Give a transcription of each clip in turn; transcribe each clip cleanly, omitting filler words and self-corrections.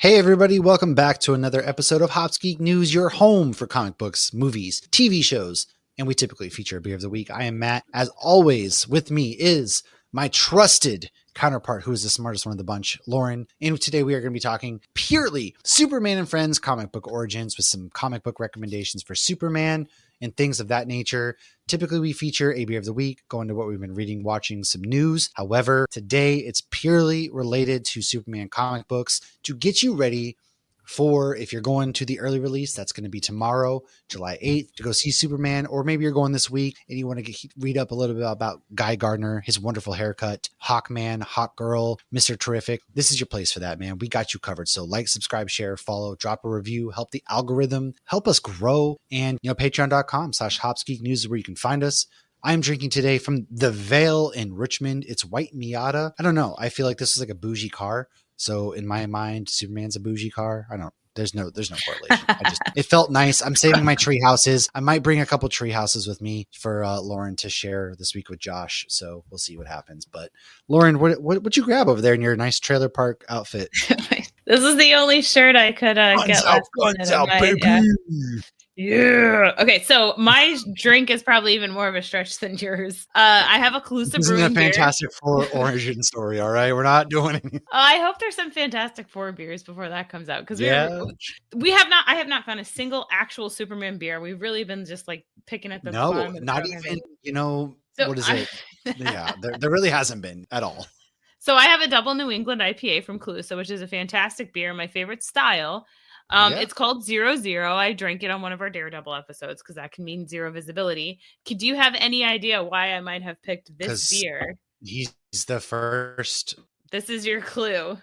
Hey everybody, welcome back to another episode of Hops Geek News, your home for comic books, movies, TV shows, and we typically feature a beer of the week. I am Matt. As always, with me is my trusted counterpart, who is the smartest one of the bunch, Lauren. And today we are going to be talking purely Superman and Friends comic book origins with some comic book recommendations for Superman and things of that nature. Typically, we feature a beer of the week, go into what we've been reading, watching, some news. However, today it's purely related to Superman comic books to get you ready for, if you're going to the early release, that's going to be tomorrow, July 8th, to go see Superman, or maybe you're going this week and you want to read up a little bit about Guy Gardner, his wonderful haircut, HawkMan, HawkGirl, Mr. Terrific. This is your place for that, man. We got you covered. So like, subscribe, share, follow, drop a review, help the algorithm, help us grow. And, patreon.com/HopsGeekNews is where you can find us. I'm drinking today from the Vale in Richmond. It's White Miata. I don't know. I feel like this is like a bougie car. So in my mind, Superman's a bougie car. I don't. There's no correlation. It felt nice. I'm saving my tree houses. I might bring a couple tree houses with me for Lauren to share this week with Josh. So we'll see what happens. But Lauren, what you grab over there in your nice trailer park outfit? This is the only shirt I could get. Guns out, baby. Yeah. Okay, so my drink is probably even more of a stretch than yours. I have a Calusa This isn't Brewing a Fantastic Four origin story, all right? We're not doing anything. I hope there's some Fantastic Four beers before that comes out, because we have not. I have not found a single actual Superman beer. We've really been just like picking at the bottom. Not even. What is it? Yeah, there really hasn't been at all. So I have a double New England IPA from Calusa, which is a fantastic beer, my favorite style. It's called 0-0. I drank it on one of our Daredevil episodes because that can mean zero visibility. Could you have any idea why I might have picked this beer? He's the first. This is your clue.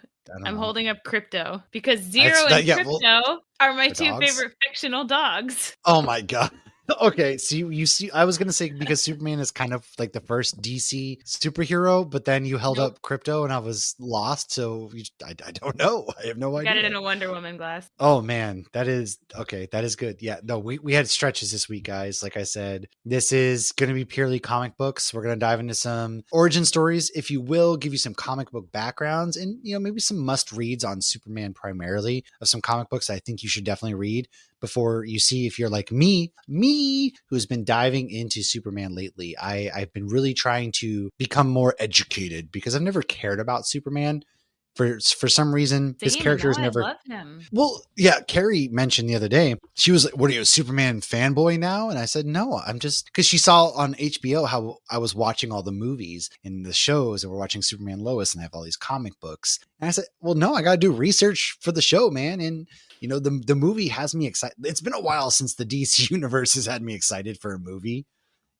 I'm holding up Krypto because Zero and Krypto are my two favorite fictional dogs. Oh my God. Okay, you see, I was going to say because Superman is kind of like the first DC superhero, but then you held up Krypto and I was lost. So I don't know. I have no idea. Got it in a Wonder Woman glass. Oh man, that is okay. That is good. Yeah, no, we had stretches this week, guys. Like I said, this is going to be purely comic books. We're going to dive into some origin stories, if you will, give you some comic book backgrounds and, maybe some must reads on Superman primarily of some comic books I think you should definitely read before you see, if you're like me, who's been diving into Superman lately. I've been really trying to become more educated because I've never cared about Superman. For some reason, his character is never. I love him. Well, yeah, Carrie mentioned the other day, she was like, "What are you, a Superman fanboy now?" And I said, "No, I'm just," because she saw on HBO how I was watching all the movies and the shows, and we're watching Superman Lois, and I have all these comic books. And I said, "Well, no, I got to do research for the show, man." And the movie has me excited. It's been a while since the DC universe has had me excited for a movie.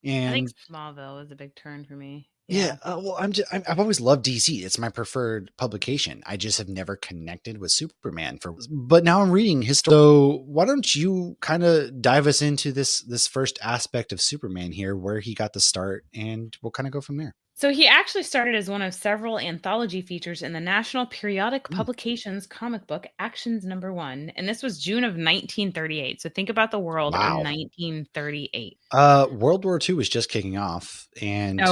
And I think Smallville was a big turn for me. Yeah. Well, I've always loved DC. It's my preferred publication. I just have never connected with Superman but now I'm reading his story. So why don't you kind of dive us into this first aspect of Superman here, where he got the start, and we'll kind of go from there. So he actually started as one of several anthology features in the National Periodic Publications comic book Actions #1. And this was June of 1938. So think about the world in 1938. World War II was just kicking off. And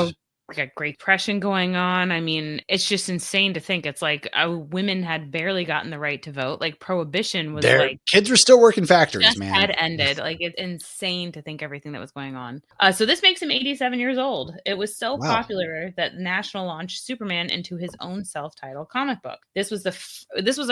we got Great Depression going on. I mean, it's just insane to think. It's like women had barely gotten the right to vote. Like Prohibition was kids were still working factories, man. Had ended. Like it's insane to think everything that was going on. So this makes him 87 years old. It was so popular that National launched Superman into his own self-titled comic book. This was a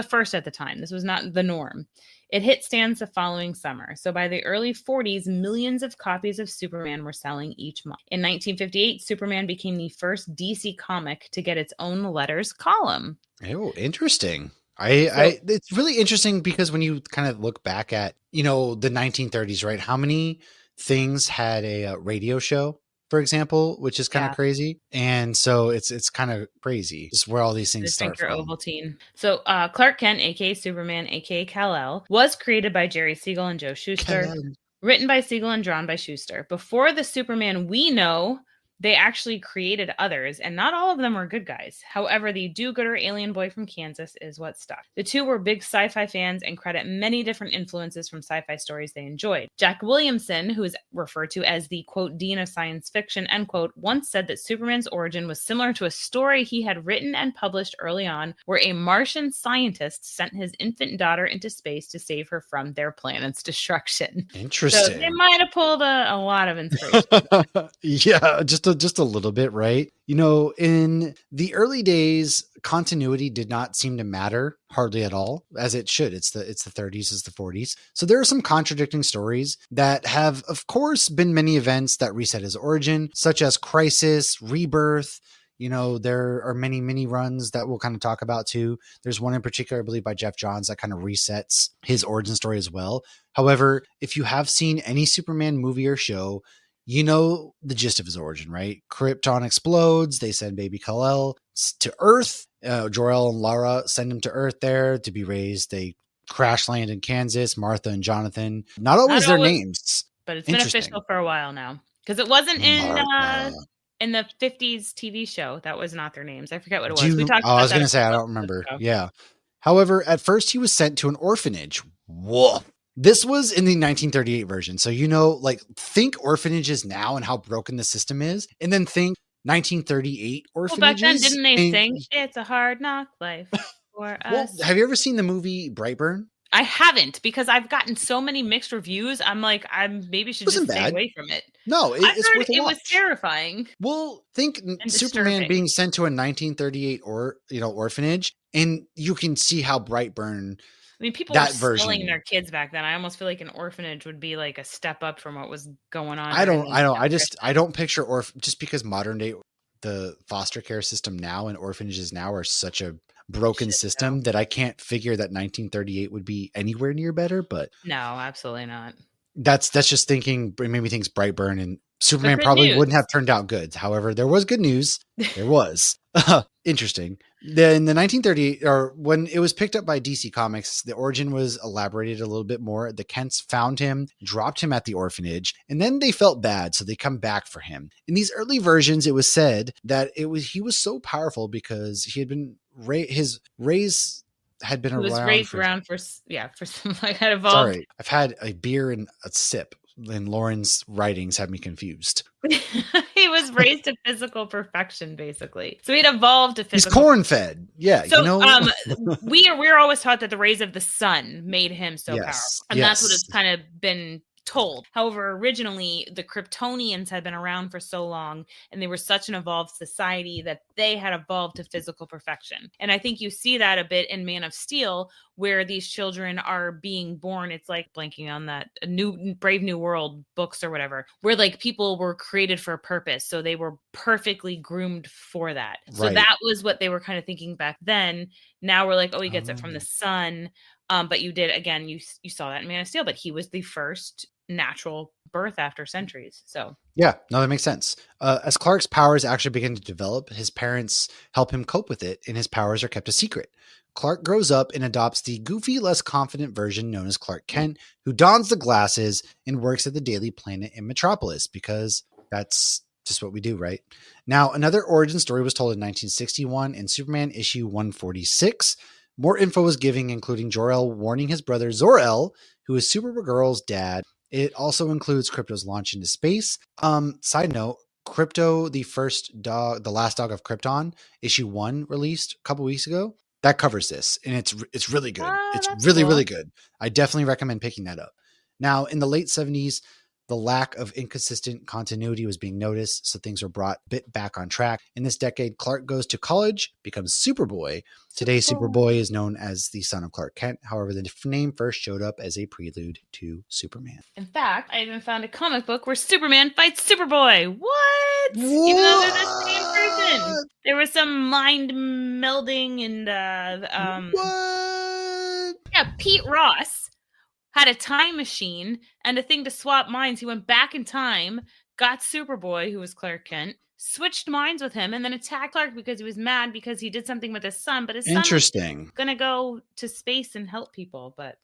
first at the time. This was not the norm. It hit stands the following summer. So by the early 40s, millions of copies of Superman were selling each month. In 1958, Superman became the first DC comic to get its own letters column. Oh, interesting. It's really interesting because when you kind of look back at, the 1930s, right? How many things had a radio show, for example, which is kind of crazy. And so it's kind of crazy just where all these things start from. Ovaltine. So Clark Kent, aka Superman, aka Kal-El, was created by Jerry Siegel and Joe Shuster, written by Siegel and drawn by Shuster. Before the Superman we know, They actually created others, and not all of them were good guys. However, the do-gooder alien boy from Kansas is what stuck. The two were big sci-fi fans and credit many different influences from sci-fi stories they enjoyed. Jack Williamson, who is referred to as the, quote, dean of science fiction, end quote, once said that Superman's origin was similar to a story he had written and published early on, where a Martian scientist sent his infant daughter into space to save her from their planet's destruction. Interesting. So they might have pulled a lot of inspiration. Yeah, just a little bit, right? You know, in the early days, continuity did not seem to matter hardly at all, as it should. It's the 30s, it's the 40s. So there are some contradicting stories that have, of course, been many events that reset his origin, such as Crisis, Rebirth. You know, there are many, many runs that we'll kind of talk about too. There's one in particular, I believe, by Jeff Johns that kind of resets his origin story as well. However, if you have seen any Superman movie or show, you know the gist of his origin, right? Krypton explodes. They send baby Kal-El to Earth. Jor-El and Lara send him to Earth there to be raised. They crash land in Kansas. Martha and Jonathan. Not always their names. But it's been official for a while now. Because it wasn't in the 50s TV show. That was not their names. I forget what it was. We talked about I was going to say, I don't remember. Yeah. However, at first he was sent to an orphanage. Whoa. This was in the 1938 version. So, you know, like think orphanages now and how broken the system is. And then think 1938 orphanages. Well, back then, didn't they sing, "It's a hard knock life for us"? Have you ever seen the movie Brightburn? I haven't, because I've gotten so many mixed reviews. I'm like, I maybe should just stay away from it. No, it's worth a watch. It was terrifying. Well, think Superman being sent to a 1938 orphanage, and you can see how Brightburn. I mean, people were selling their kids back then. I almost feel like an orphanage would be like a step up from what was going on. I don't picture just because modern day, the foster care system now and orphanages now are such a broken system that I can't figure that 1938 would be anywhere near better. But no, absolutely not. That's just thinking. It made me think Brightburn and Superman probably wouldn't have turned out good. However, there was good news. There was. Interesting. Then in the 1938, or when it was picked up by DC Comics, the origin was elaborated a little bit more. The Kents found him, dropped him at the orphanage, and then they felt bad, so they come back for him. In these early versions, it was said that he was so powerful because he had been his rays had been around for some like had evolved. Sorry, I've had a beer and a sip. And Lauren's writings have me confused. He was raised to physical perfection, basically. So he'd evolved to physical. He's corn-fed. Yeah. So, we're always taught that the rays of the sun made him so powerful. And that's what it's kind of been told. However, originally the Kryptonians had been around for so long and they were such an evolved society that they had evolved to physical perfection. And I think you see that a bit in Man of Steel, where these children are being born. It's like blanking on that Brave New World books or whatever, where like people were created for a purpose. So they were perfectly groomed for that. So that was what they were kind of thinking back then. Now we're like, oh, he gets it from the sun. But you did, again, you saw that in Man of Steel, but he was the first natural birth after centuries. So yeah, no, that makes sense. As Clark's powers actually begin to develop, his parents help him cope with it, and his powers are kept a secret. Clark grows up and adopts the goofy, less confident version known as Clark Kent, who dons the glasses and works at the Daily Planet in Metropolis, because that's just what we do, right? Now, another origin story was told in 1961 in Superman issue 146. More info was given, including Jor-El warning his brother Zor-El, who is Supergirl's dad. It also includes Krypto's launch into space. Side note, Krypto, the last dog of Krypton, issue 1 released a couple weeks ago. That covers this, and it's really good. It's really, really good. I definitely recommend picking that up. Now, in the late 70s, the lack of inconsistent continuity was being noticed, so things were brought a bit back on track. In this decade, Clark goes to college, becomes Superboy. Today, Superboy is known as the son of Clark Kent. However, the name first showed up as a prelude to Superman. In fact, I even found a comic book where Superman fights Superboy. What? Even though they're the same person. There was some mind melding and what? Yeah, Pete Ross had a time machine and a thing to swap minds. He went back in time, got Superboy, who was Clark Kent, switched minds with him and then attacked Clark because he was mad because he did something with his son. But his son was gonna go to space and help people. But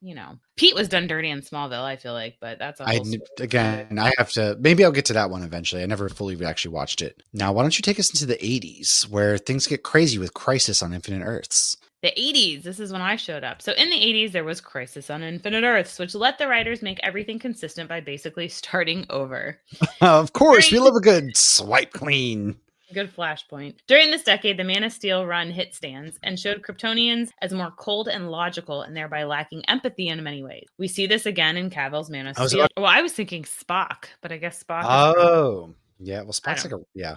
Pete was done dirty in Smallville, I feel like. But that's a whole story. Again, I have to, maybe I'll get to that one eventually. I never fully actually watched it. Now, why don't you take us into the 80s where things get crazy with Crisis on Infinite Earths? The 80s, this is when I showed up. So in the 80s, there was Crisis on Infinite Earths, which let the writers make everything consistent by basically starting over. Of course, we love a good swipe clean. Good flashpoint. During this decade, the Man of Steel run hit stands and showed Kryptonians as more cold and logical and thereby lacking empathy in many ways. We see this again in Cavill's Man of Steel. Well, I was thinking Spock, but I guess Spock. Yeah. Well, Spock's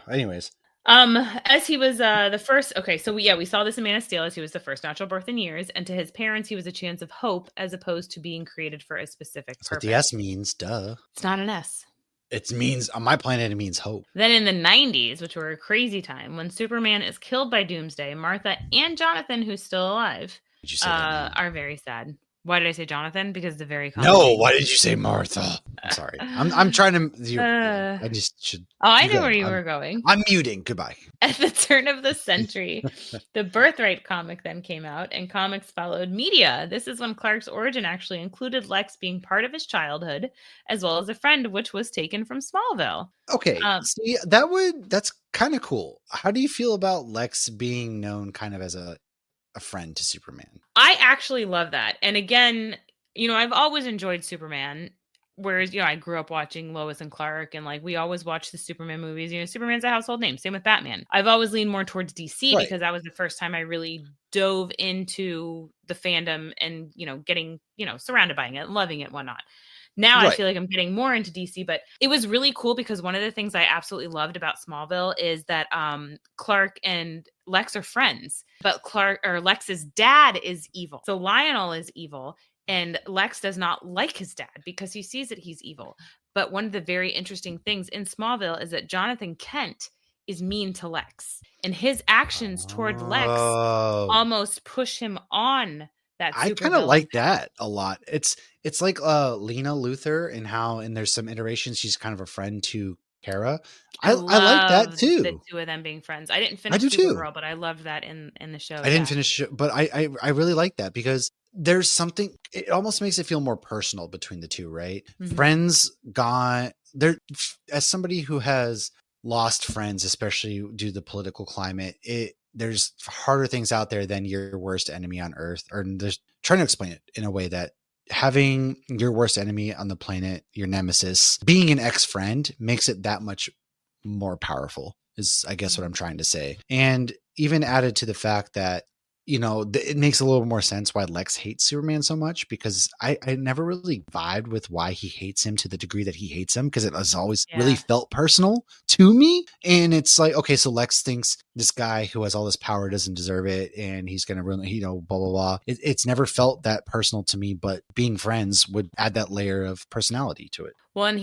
anyways. As he was the first. Okay, so we saw this in Man of Steel as he was the first natural birth in years, and to his parents, he was a chance of hope as opposed to being created for a specific purpose. That's what the S means, duh. It's not an S. It means, on my planet, it means hope. Then in the 90s, which were a crazy time, when Superman is killed by Doomsday, Martha and Jonathan, who's still alive, are very sad. Why did I say Jonathan? Because the very common name. Why did you say Martha? I'm sorry. I'm trying to. I just should. Oh, I know where you were going. I'm muting. Goodbye. At the turn of the century, the Birthright comic then came out, and comics followed media. This is when Clark's origin actually included Lex being part of his childhood, as well as a friend, which was taken from Smallville. Okay, see, that's kind of cool. How do you feel about Lex being known kind of as a friend to Superman? I actually love that. And again, I've always enjoyed Superman, whereas, I grew up watching Lois and Clark, and we always watch the Superman movies. Superman's a household name. Same with Batman. I've always leaned more towards DC because that was the first time I really dove into the fandom and, getting, surrounded by it, loving it, whatnot. Now I feel like I'm getting more into DC, but it was really cool because one of the things I absolutely loved about Smallville is that Clark and Lex are friends, but Lex's dad is evil. So Lionel is evil, and Lex does not like his dad because he sees that he's evil. But one of the very interesting things in Smallville is that Jonathan Kent is mean to Lex, and his actions toward Lex almost push him on. I kind of like that a lot. It's like Lena Luthor and there's some iterations she's kind of a friend to Kara. I like that too. The two of them being friends. I didn't finish Supergirl, but I loved that in the show. I didn't finish, but I really like that because there's something. It almost makes it feel more personal between the two, right? Mm-hmm. Friends got there. As somebody who has lost friends, especially due to the political climate, there's harder things out there than your worst enemy on Earth, or there's trying to explain it in a way that having your worst enemy on the planet, your nemesis, being an ex-friend makes it that much more powerful is, I guess, what I'm trying to say. And even added to the fact that, it makes a little more sense why Lex hates Superman so much, because I never really vibed with why he hates him to the degree that he hates him, because it has always really felt personal to me. And it's like, okay, so Lex thinks this guy who has all this power doesn't deserve it, and he's going to ruin it, blah, blah, blah. It's never felt that personal to me, but being friends would add that layer of personality to it. Well, and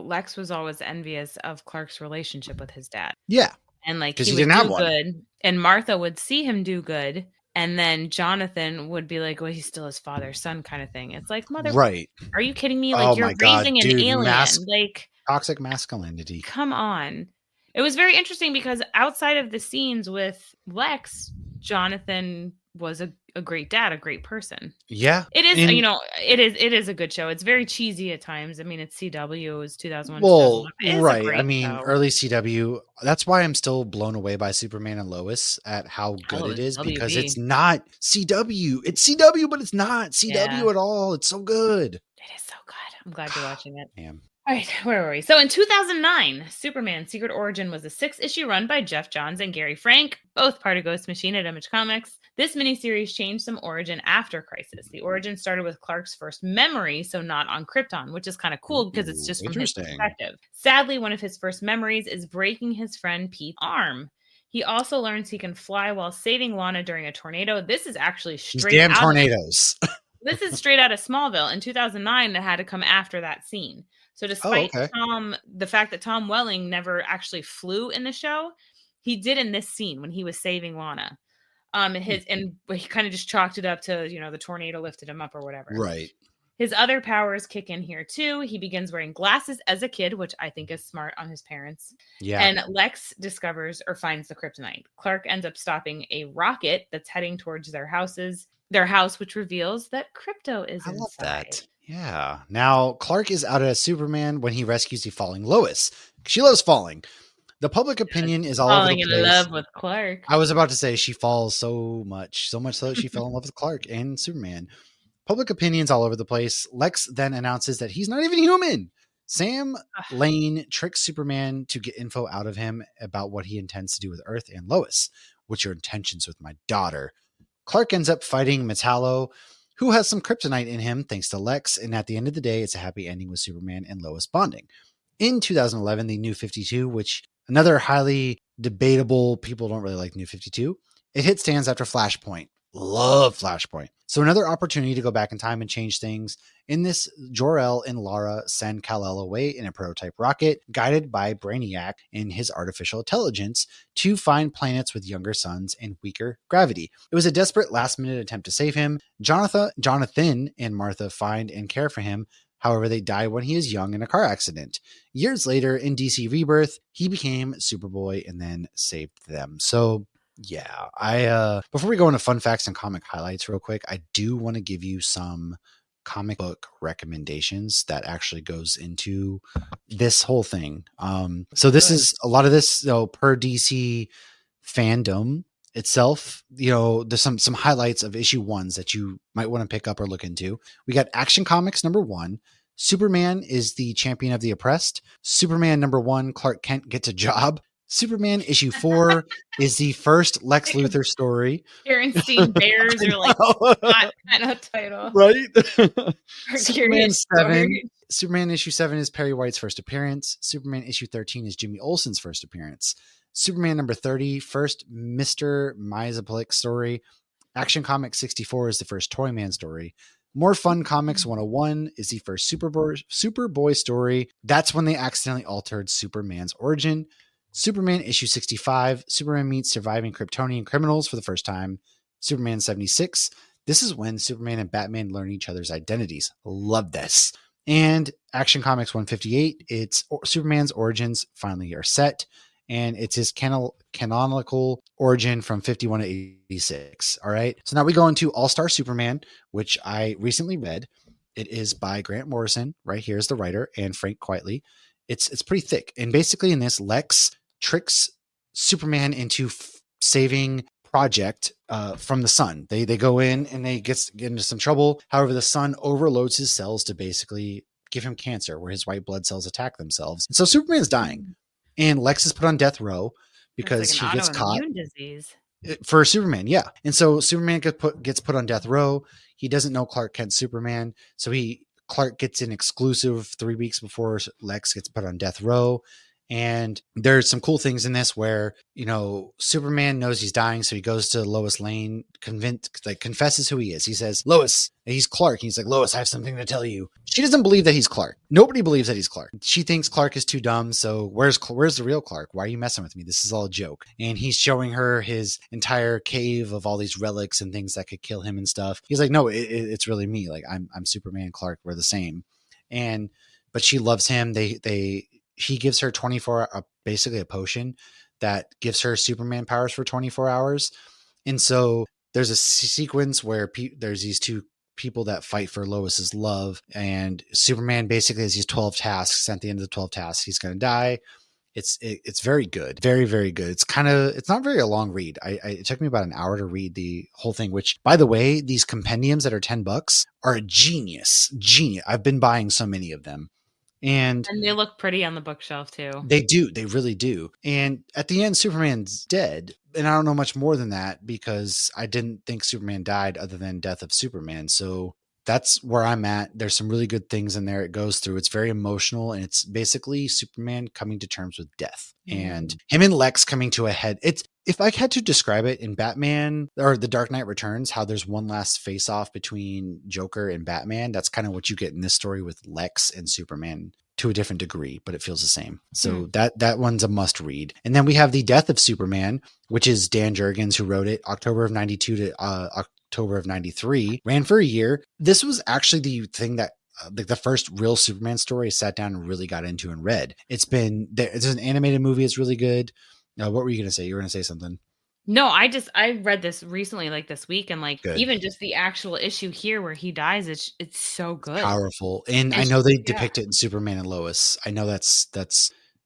Lex was always envious of Clark's relationship with his dad. Yeah. And he would do good, and Martha would see him do good, and then Jonathan would be like, "Well, he's still his father's son," kind of thing. It's like, mother, right? Are you kidding me? You're raising an alien, toxic masculinity. Come on. It was very interesting because outside of the scenes with Lex, Jonathan was a great dad, a great person. Yeah. It is, it is a good show. It's very cheesy at times. I mean, it's CW, it was 2001. Well, right. I mean, show. Early CW. That's why I'm still blown away by Superman and Lois at how good it is, because it's not CW. It's CW, but it's not CW at all. It's so good. It is so good. I'm glad you're watching it. Damn. All right, where were we? So in 2009, Superman Secret Origin was a 6-issue run by Jeff Johns and Gary Frank, both part of Ghost Machine at Image Comics. This miniseries changed some origin after Crisis. The origin started with Clark's first memory, so not on Krypton, which is kind of cool because it's just from his perspective. Sadly, one of his first memories is breaking his friend Pete's arm. He also learns he can fly while saving Lana during a tornado. This is actually straight out tornadoes. This is straight out of Smallville. In 2009, that had to come after that scene. So despite the fact that Tom Welling never actually flew in the show, he did in this scene when he was saving Lana. And he kind of just chalked it up to, the tornado lifted him up or whatever. Right. His other powers kick in here too. He begins wearing glasses as a kid, which I think is smart on his parents. Yeah. And Lex discovers or finds the kryptonite. Clark ends up stopping a rocket that's heading towards their house, which reveals that Krypto is I inside. love that. Yeah. Now, Clark is out as Superman when he rescues the falling Lois. She loves falling. The public opinion is all over the place. Falling in love with Clark. I was about to say she falls so much so that she fell in love with Clark and Superman. Public opinion's all over the place. Lex then announces that he's not even human. Sam Lane tricks Superman to get info out of him about what he intends to do with Earth and Lois. What's your intentions with my daughter? Clark ends up fighting Metallo, who has some kryptonite in him thanks to Lex, and at the end of the day, it's a happy ending with Superman and Lois bonding. In 2011, the New 52, which another highly debatable, people don't really like New 52, it hit stands after Flashpoint. Love Flashpoint. So another opportunity to go back in time and change things. In this, Jor-El and Lara send Kal-El away in a prototype rocket, guided by Brainiac and his artificial intelligence, to find planets with younger suns and weaker gravity. It was a desperate last-minute attempt to save him. Jonathan and Martha find and care for him. However, they die when he is young in a car accident. Years later, in DC Rebirth, he became Superboy and then saved them. So yeah, before we go into fun facts and comic highlights real quick, I do want to give you some comic book recommendations that actually goes into this whole thing. So this is a lot of this, per DC fandom itself, there's some highlights of issue 1s that you might want to pick up or look into. We got Action Comics #1. Superman is the champion of the oppressed. Superman #1, Clark Kent gets a job. Superman issue 4 is the first Lex Luthor story. Berenstein Bears are like not kind of title, right? Superman issue 7 is Perry White's first appearance. Superman issue 13 is Jimmy Olsen's first appearance. Superman #30, first Mr. Mxyzptlk story. Action Comics 64 is the first Toyman story. More Fun Comics 101 is the first Superboy story. That's when they accidentally altered Superman's origin. Superman issue 65, Superman meets surviving Kryptonian criminals for the first time. Superman 76, this is when Superman and Batman learn each other's identities. Love this. And Action Comics 158, it's Superman's origins finally are set, and it's his canonical origin from 51 to 86. All right. So now we go into All-Star Superman, which I recently read. It is by Grant Morrison. Right here is the writer, and Frank Quitely. It's pretty thick. And basically in this, Lex tricks Superman into saving Project from the sun. They go in and they get into some trouble. However, the sun overloads his cells to basically give him cancer, where his white blood cells attack themselves. And so Superman's dying, and Lex is put on death row because he gets caught. Disease. For Superman, yeah. And so Superman gets put on death row. He doesn't know Clark Kent's Superman, so Clark gets an exclusive 3 weeks before Lex gets put on death row. And there's some cool things in this where, Superman knows he's dying. So he goes to Lois Lane, confesses who he is. He says, Lois, he's Clark. He's like, Lois, I have something to tell you. She doesn't believe that he's Clark. Nobody believes that he's Clark. She thinks Clark is too dumb. So where's the real Clark? Why are you messing with me? This is all a joke. And he's showing her his entire cave of all these relics and things that could kill him and stuff. He's like, no, it's really me. Like I'm Superman, Clark. We're the same. But she loves him. He gives her basically a potion that gives her Superman powers for 24 hours. And so there's a sequence where there's these two people that fight for Lois's love, and Superman basically has these 12 tasks. At the end of the 12 tasks, he's going to die. It's very good. Very, very good. It's not very a long read. It took me about an hour to read the whole thing, which, by the way, these compendiums that are $10 are a genius. I've been buying so many of them. And they look pretty on the bookshelf too. They do. They really do. And at the end, Superman's dead. And I don't know much more than that because I didn't think Superman died other than Death of Superman. So that's where I'm at. There's some really good things in there. It goes through. It's very emotional, and it's basically Superman coming to terms with death and him and Lex coming to a head. If I had to describe it in Batman or The Dark Knight Returns, how there's one last face off between Joker and Batman, that's kind of what you get in this story with Lex and Superman to a different degree, but it feels the same. So that one's a must read. And then we have The Death of Superman, which is Dan Jurgens who wrote it, October of 92 to October of 93, ran for a year. This was actually the thing that like the first real Superman story I sat down and really got into and read. It's an animated movie. It's really good. What were you going to say? You were going to say something. No, I read this recently, like this week, and like Good. even just the actual issue here where he dies, it's so good. Powerful. And I And know they depict it in Superman and Lois. I know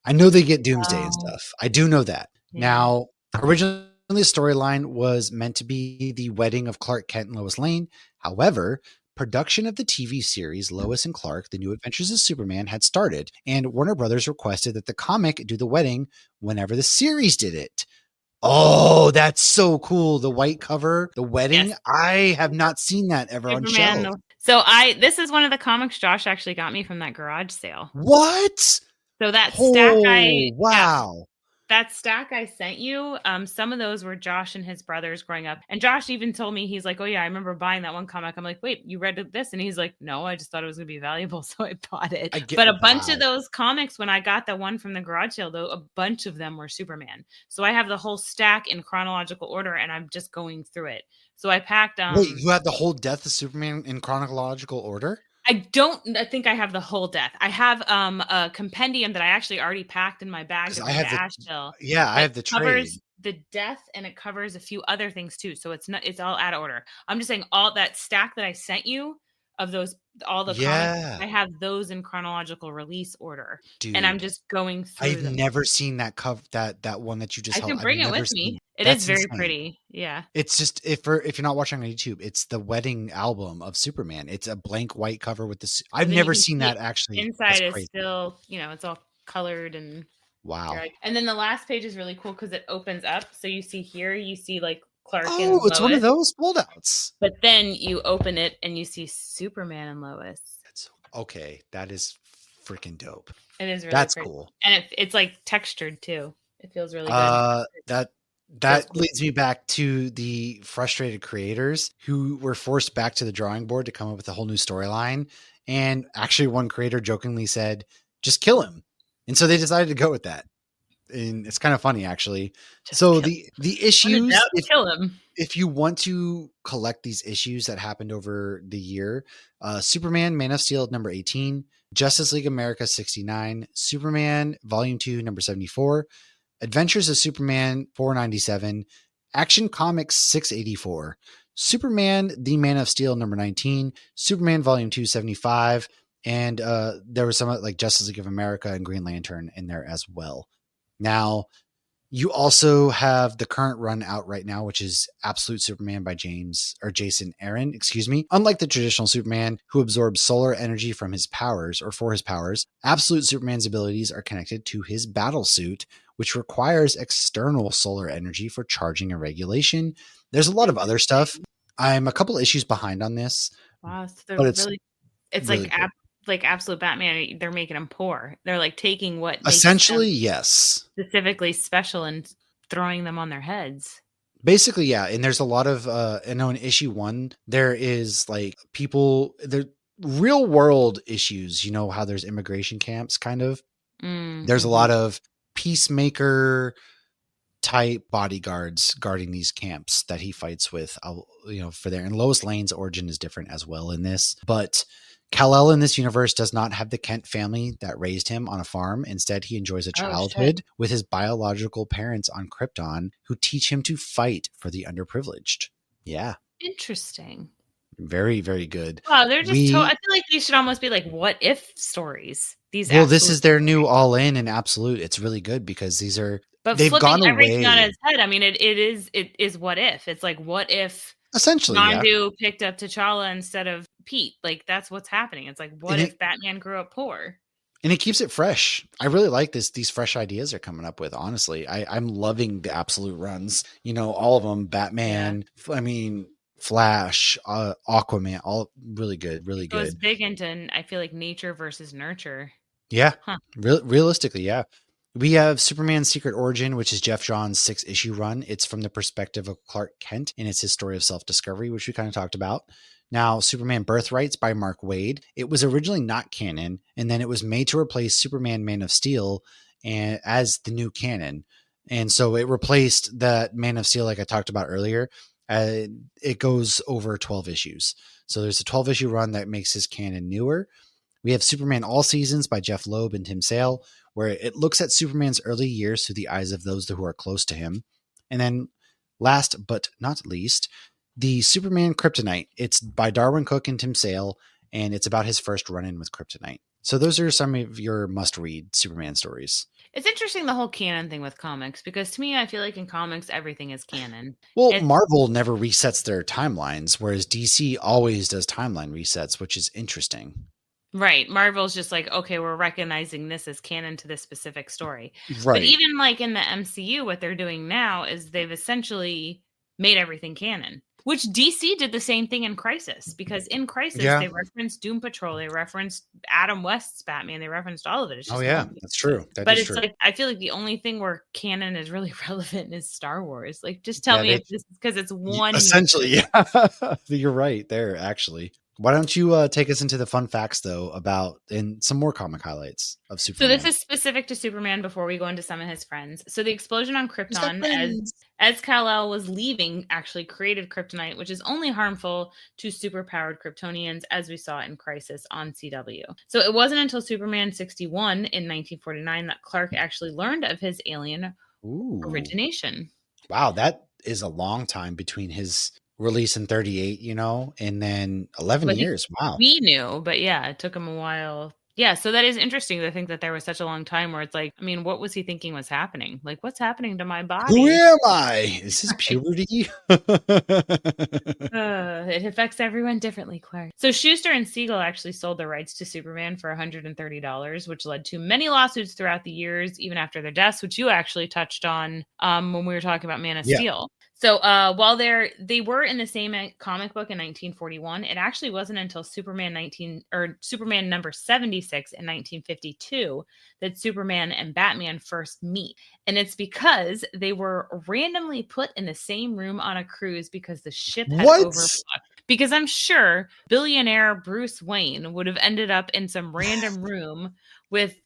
I know they get Doomsday and stuff. I do know that. Yeah. Now, originally the storyline was meant to be the wedding of Clark Kent and Lois Lane. However, production of the TV series Lois and Clark: The New Adventures of Superman had started, and Warner Brothers requested that the comic do the wedding whenever the series did it. Oh, that's so cool. The white cover, the wedding. Yes. I have not seen that ever Superman, on shelves. So this is one of the comics Josh actually got me from that garage sale. What? So that stack I sent you, some of those were Josh and his brothers growing up. And Josh even told me, he's like, oh yeah, I remember buying that one comic. I'm like, wait, you read this? And he's like, no, I just thought it was going to be valuable. So I bought it. But a bunch of those comics, when I got the one from the garage sale, though, a bunch of them were Superman. So I have the whole stack in chronological order and I'm just going through it. So I packed. Wait, you have the whole Death of Superman in chronological order? I think I have the whole death. I have a compendium that I actually already packed in my bag. I have Asheville. Yeah, I have the trade. The death and it covers a few other things too. So it's all out of order. I'm just saying all that stack that I sent you of those, all the comics, I have those in chronological release order. Dude, and I'm just going through I've never seen that that one that you just held. I can bring it with me. It is very pretty. Yeah. It's just if you're not watching on YouTube, it's the wedding album of Superman. It's a blank white cover with this. I've never seen that actually. Inside is still, it's all colored and wow. And then the last page is really cool because it opens up. So you see like Clark and Lois. It's one of those foldouts. But then you open it and you see Superman and Lois. Okay, that is freaking dope. It is really That's pretty. cool. And it's like textured too. It feels really good. That leads me back to the frustrated creators who were forced back to the drawing board to come up with a whole new storyline. And actually one creator jokingly said, just kill him. And so they decided to go with that. And it's kind of funny, actually. The issues, kill him. If you want to collect these issues that happened over the year, Superman, Man of Steel, number 18, Justice League America 69, Superman, Volume 2, number 74, Adventures of Superman 497, Action Comics 684, Superman, The Man of Steel, number 19, Superman, Volume 2, 75, and there was some like Justice League of America and Green Lantern in there as well. Now, you also have the current run out right now, which is Absolute Superman by Jason Aaron, Unlike the traditional Superman who absorbs solar energy from his powers or for his powers, Absolute Superman's abilities are connected to his battle suit, which requires external solar energy for charging and regulation. There's a lot of other stuff. I'm a couple issues behind on this. Wow, so but it's really like Absolute Batman, they're making him poor. They're like taking what essentially, yes, specifically special and throwing them on their heads. Basically, yeah. And there's a lot of in issue 1, there is like they're real world issues. You know how there's immigration camps kind of. Mm-hmm. There's a lot of peacemaker type bodyguards guarding these camps that he fights with, for there. And Lois Lane's origin is different as well in this, but Kal-El in this universe does not have the Kent family that raised him on a farm. Instead, he enjoys a childhood with his biological parents on Krypton who teach him to fight for the underprivileged. Yeah. Interesting. Very, very good. Wow, they're just I feel like these should almost be like what if stories. This is their new All In and Absolute. It's really good because these are they've gone everything on its head. I mean, it is what if. It's like what if essentially Yondu picked up T'Challa instead of Pete. Like that's what's happening. It's like what if Batman grew up poor? And it keeps it fresh. I really like these fresh ideas they're coming up with. Honestly, I'm loving the Absolute runs. All of them. Batman. Yeah. I mean, Flash, Aquaman. All really good. Really good. It goes big into I feel like nature versus nurture. Yeah. Huh. Realistically, yeah. We have Superman's Secret Origin, which is Jeff Johns' 6-issue run. It's from the perspective of Clark Kent, and it's his story of self-discovery, which we kind of talked about. Now, Superman Birthrights by Mark Waid. It was originally not canon, and then it was made to replace Superman Man of Steel as the new canon. And so it replaced that Man of Steel like I talked about earlier. It goes over 12 issues. So there's a 12-issue run that makes his canon newer. We have Superman All Seasons by Jeff Loeb and Tim Sale, where it looks at Superman's early years through the eyes of those who are close to him. And then last but not least, the Superman Kryptonite. It's by Darwin Cook and Tim Sale, and it's about his first run-in with Kryptonite. So those are some of your must-read Superman stories. It's interesting, the whole canon thing with comics, because to me, I feel like in comics, everything is canon. Well, Marvel never resets their timelines, whereas DC always does timeline resets, which is interesting. Right. Marvel's just like, okay, we're recognizing this as canon to this specific story. Right. But even like in the MCU, what they're doing now is they've essentially made everything canon. Which DC did the same thing in Crisis, because in Crisis, they referenced Doom Patrol, they referenced Adam West's Batman, they referenced all of it. It's just that's true. But it's true. Like, I feel like the only thing where canon is really relevant is Star Wars. Like, just tell me if this is because it's one. Essentially, yeah. You're right there, actually. Why don't you take us into the fun facts, though, about and some more comic highlights of Superman? So this is specific to Superman before we go into some of his friends. So the explosion on Krypton, as Kal-El was leaving, actually created kryptonite, which is only harmful to superpowered Kryptonians, as we saw in Crisis on CW. So it wasn't until Superman 61 in 1949 that Clark actually learned of his alien origination. Wow, that is a long time between his release in 38, and then 11 years. Wow. We knew, but yeah, it took him a while. Yeah, so that is interesting to think that there was such a long time where it's like, I mean, what was he thinking was happening? Like, what's happening to my body? Who am I? Is this puberty? It affects everyone differently, Clark. So Schuster and Siegel actually sold the rights to Superman for $130, which led to many lawsuits throughout the years, even after their deaths, which you actually touched on when we were talking about Man of Steel. So while they were in the same comic book in 1941, it actually wasn't until Superman number 76 in 1952 that Superman and Batman first meet. And it's because they were randomly put in the same room on a cruise because the ship had overbooked. Because I'm sure billionaire Bruce Wayne would have ended up in some random room with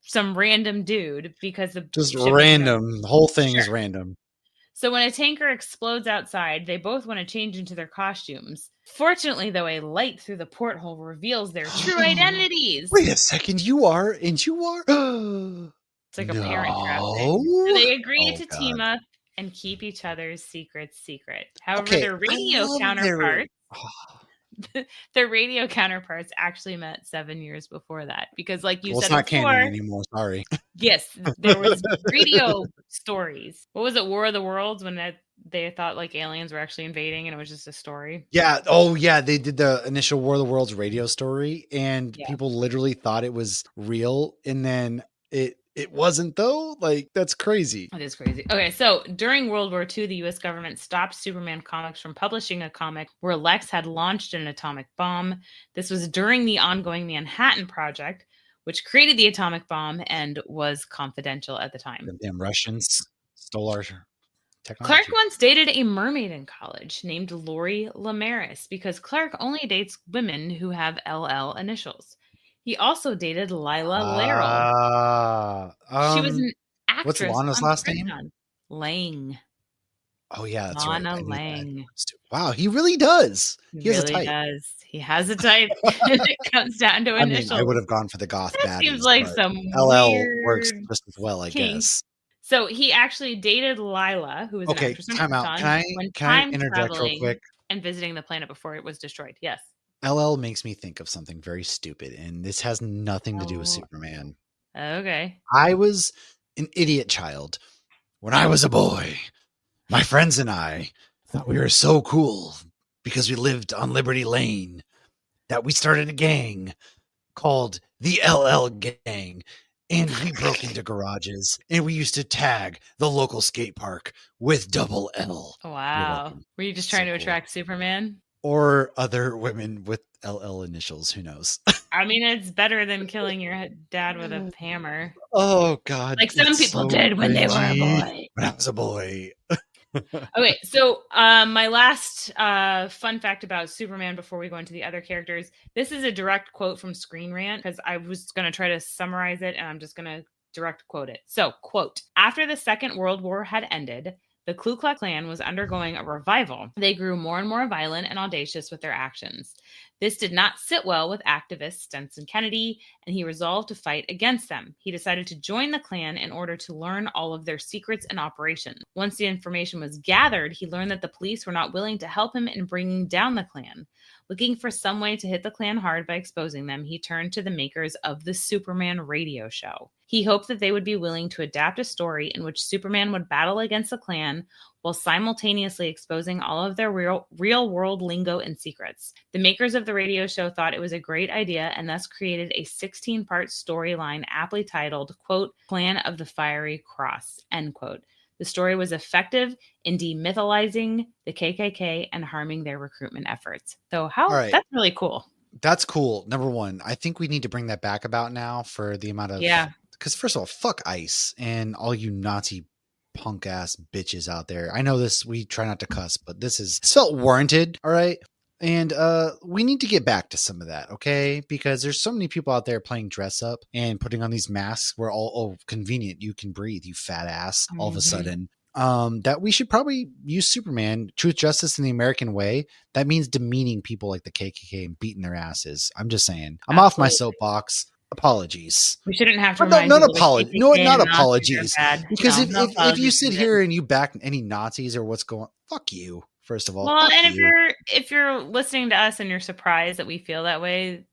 some random dude because the just random. The whole thing is random. So when a tanker explodes outside, they both want to change into their costumes. Fortunately, though, a light through the porthole reveals their true identities. Wait a second, you are, and you are? It's like a parent trap thing. So they agreed to team up and keep each other's secrets secret. However, their radio counterparts... Their radio counterparts actually met 7 years before that, because like you said it's not before, canon anymore, sorry. Yes, there was radio stories. What was it, War of the Worlds, when they thought like aliens were actually invading and it was just a story? Yeah. Oh yeah, they did the initial War of the Worlds radio story, and people literally thought it was real, and then it wasn't, though. Like, that's crazy. It is crazy. Okay, so during World War II, the U.S. government stopped Superman Comics from publishing a comic where Lex had launched an atomic bomb. This was during the ongoing Manhattan Project, which created the atomic bomb and was confidential at the time. The damn Russians stole our technology. Clark once dated a mermaid in college named Lori Lamaris, because Clark only dates women who have LL initials. He also dated Lila Laryl. She was an actress. What's Lana's last name? Lang. Oh yeah, that's Lana right. Lang. Wow, he really does. He has a type. He has a type. It comes down to initials. I would have gone for the goth baddies. Seems like some LL weird works just as well, I guess. So he actually dated Lila, who was an actress. Time out. Can I interject real quick? And visiting the planet before it was destroyed. Yes. LL makes me think of something very stupid, and this has nothing to do with Superman. Okay. I was an idiot child when I was a boy. My friends and I thought we were so cool because we lived on Liberty Lane that we started a gang called the LL Gang, and we broke into garages, and we used to tag the local skate park with double L. Wow. Were you just trying to attract Superman? Or other women with LL initials, who knows? I mean, it's better than killing your dad with a hammer. Oh, God. Like some people did when they were a boy. When I was a boy. Okay, so my last fun fact about Superman before we go into the other characters. This is a direct quote from Screen Rant, because I was going to try to summarize it, and I'm just going to direct quote it. So, quote, after the Second World War had ended, The Ku Klux Klan was undergoing a revival. They grew more and more violent and audacious with their actions. This did not sit well with activist Stenson Kennedy, and he resolved to fight against them. He decided to join the Klan in order to learn all of their secrets and operations. Once the information was gathered, he learned that the police were not willing to help him in bringing down the Klan. Looking for some way to hit the Klan hard by exposing them, he turned to the makers of the Superman radio show. He hoped that they would be willing to adapt a story in which Superman would battle against the Klan while simultaneously exposing all of their real-world lingo and secrets. The makers of the radio show thought it was a great idea and thus created a 16-part storyline aptly titled, quote, Clan of the Fiery Cross, end quote. The story was effective in demytholizing the KKK and harming their recruitment efforts. So that's really cool. That's cool. Number one, I think we need to bring that back about now for the amount of, because first of all, fuck ICE and all you Nazi punk ass bitches out there. I know this, we try not to cuss, but this felt warranted. All right. And we need to get back to some of that, okay? Because there's so many people out there playing dress up and putting on these masks where convenient, you can breathe, you fat ass, all of a sudden. That we should probably use Superman, truth, justice, in the American way. That means demeaning people like the KKK and beating their asses. I'm just saying. I'm off my soapbox. Apologies. We shouldn't have to remind not apologies. No, not apologies. Because if you sit here and you back any Nazis or what's going, fuck you. First of all, well, and if you're listening to us and you're surprised that we feel that way,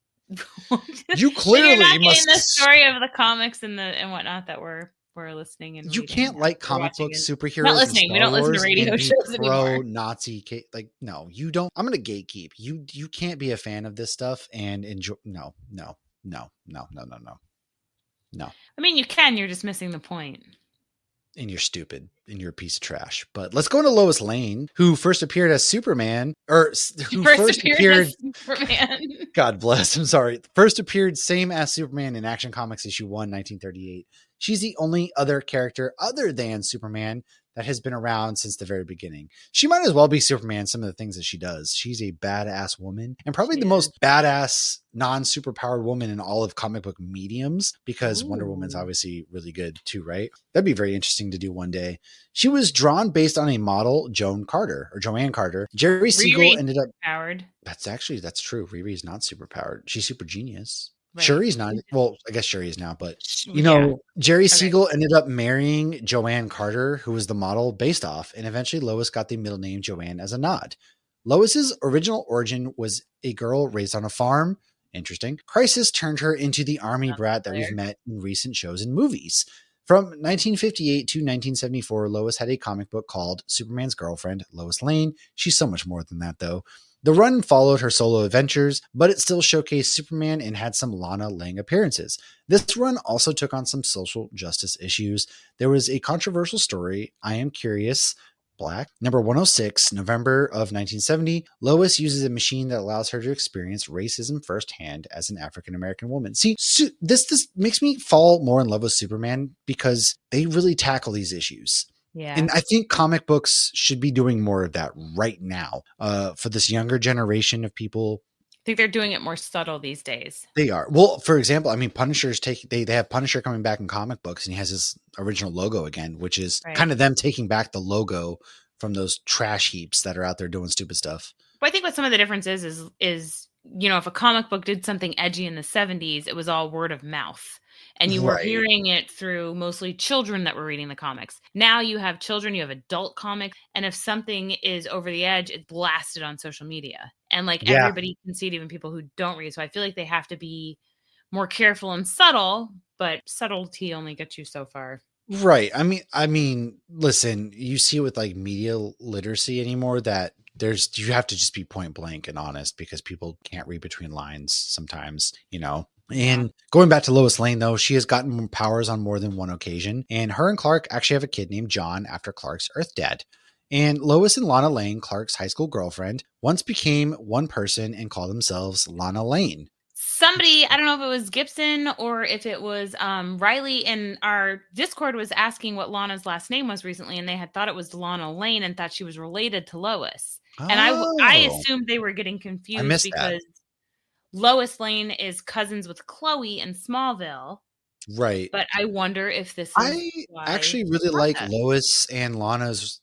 you clearly you're not must. The story of the comics and whatnot that we're listening and you can't like comic book superheroes. Not listening. We don't listen to radio shows anymore. Nazi, no, you don't. I'm gonna gatekeep. You can't be a fan of this stuff and enjoy. No. I mean, you can. You're just missing the point. And you're stupid and you're a piece of trash. But let's go into Lois Lane, who first appeared as Superman, Superman. God bless. I'm sorry. First appeared same as Superman in Action Comics issue 1, 1938. She's the only other character other than Superman that has been around since the very beginning. She might as well be Superman, some of the things that she does. She's a badass woman and probably the most badass non-superpowered woman in all of comic book mediums, because Wonder Woman's obviously really good too, right? That'd be very interesting to do one day. She was drawn based on a model, Joanne Carter. Jerry Siegel ended up powered. That's true. Riri's not super powered. She's super genius. Right. Shuri's not. Well, I guess Shuri is now, but Jerry Siegel ended up marrying Joanne Carter, who was the model based off, and eventually Lois got the middle name Joanne as a nod. Lois's original origin was a girl raised on a farm. Interesting. Crisis turned her into the army brat that we've met in recent shows and movies. From 1958 to 1974, Lois had a comic book called Superman's Girlfriend, Lois Lane. She's so much more than that, though. The run followed her solo adventures, but it still showcased Superman and had some Lana Lang appearances. This run also took on some social justice issues. There was a controversial story, I Am Curious, Black, number 106, November of 1970. Lois uses a machine that allows her to experience racism firsthand as an African-American woman. See, this makes me fall more in love with Superman because they really tackle these issues. Yeah. And I think comic books should be doing more of that right now for this younger generation of people. I think they're doing it more subtle these days. They are. Well, for example, I mean, Punisher's they have Punisher coming back in comic books and he has his original logo again, which is kind of them taking back the logo from those trash heaps that are out there doing stupid stuff. But I think what some of the difference is, if a comic book did something edgy in the 70s, it was all word of mouth. And you were hearing it through mostly children that were reading the comics. Now you have children, you have adult comics. And if something is over the edge, it's blasted on social media. And everybody can see it, even people who don't read. So I feel like they have to be more careful and subtle, but subtlety only gets you so far. Right. I mean, listen, you see it with media literacy anymore that you have to just be point blank and honest because people can't read between lines sometimes, And going back to Lois Lane, though, she has gotten powers on more than one occasion. And her and Clark actually have a kid named John after Clark's Earth dad. And Lois and Lana Lane, Clark's high school girlfriend, once became one person and called themselves Lana Lane. Somebody, I don't know if it was Gibson or if it was Riley in our Discord was asking what Lana's last name was recently. And they had thought it was Lana Lane and thought she was related to Lois. Oh. And I assumed they were getting confused because Lois Lane is cousins with Chloe in Smallville. Right. But I wonder if this is I why actually really he got like that. Lois and Lana's,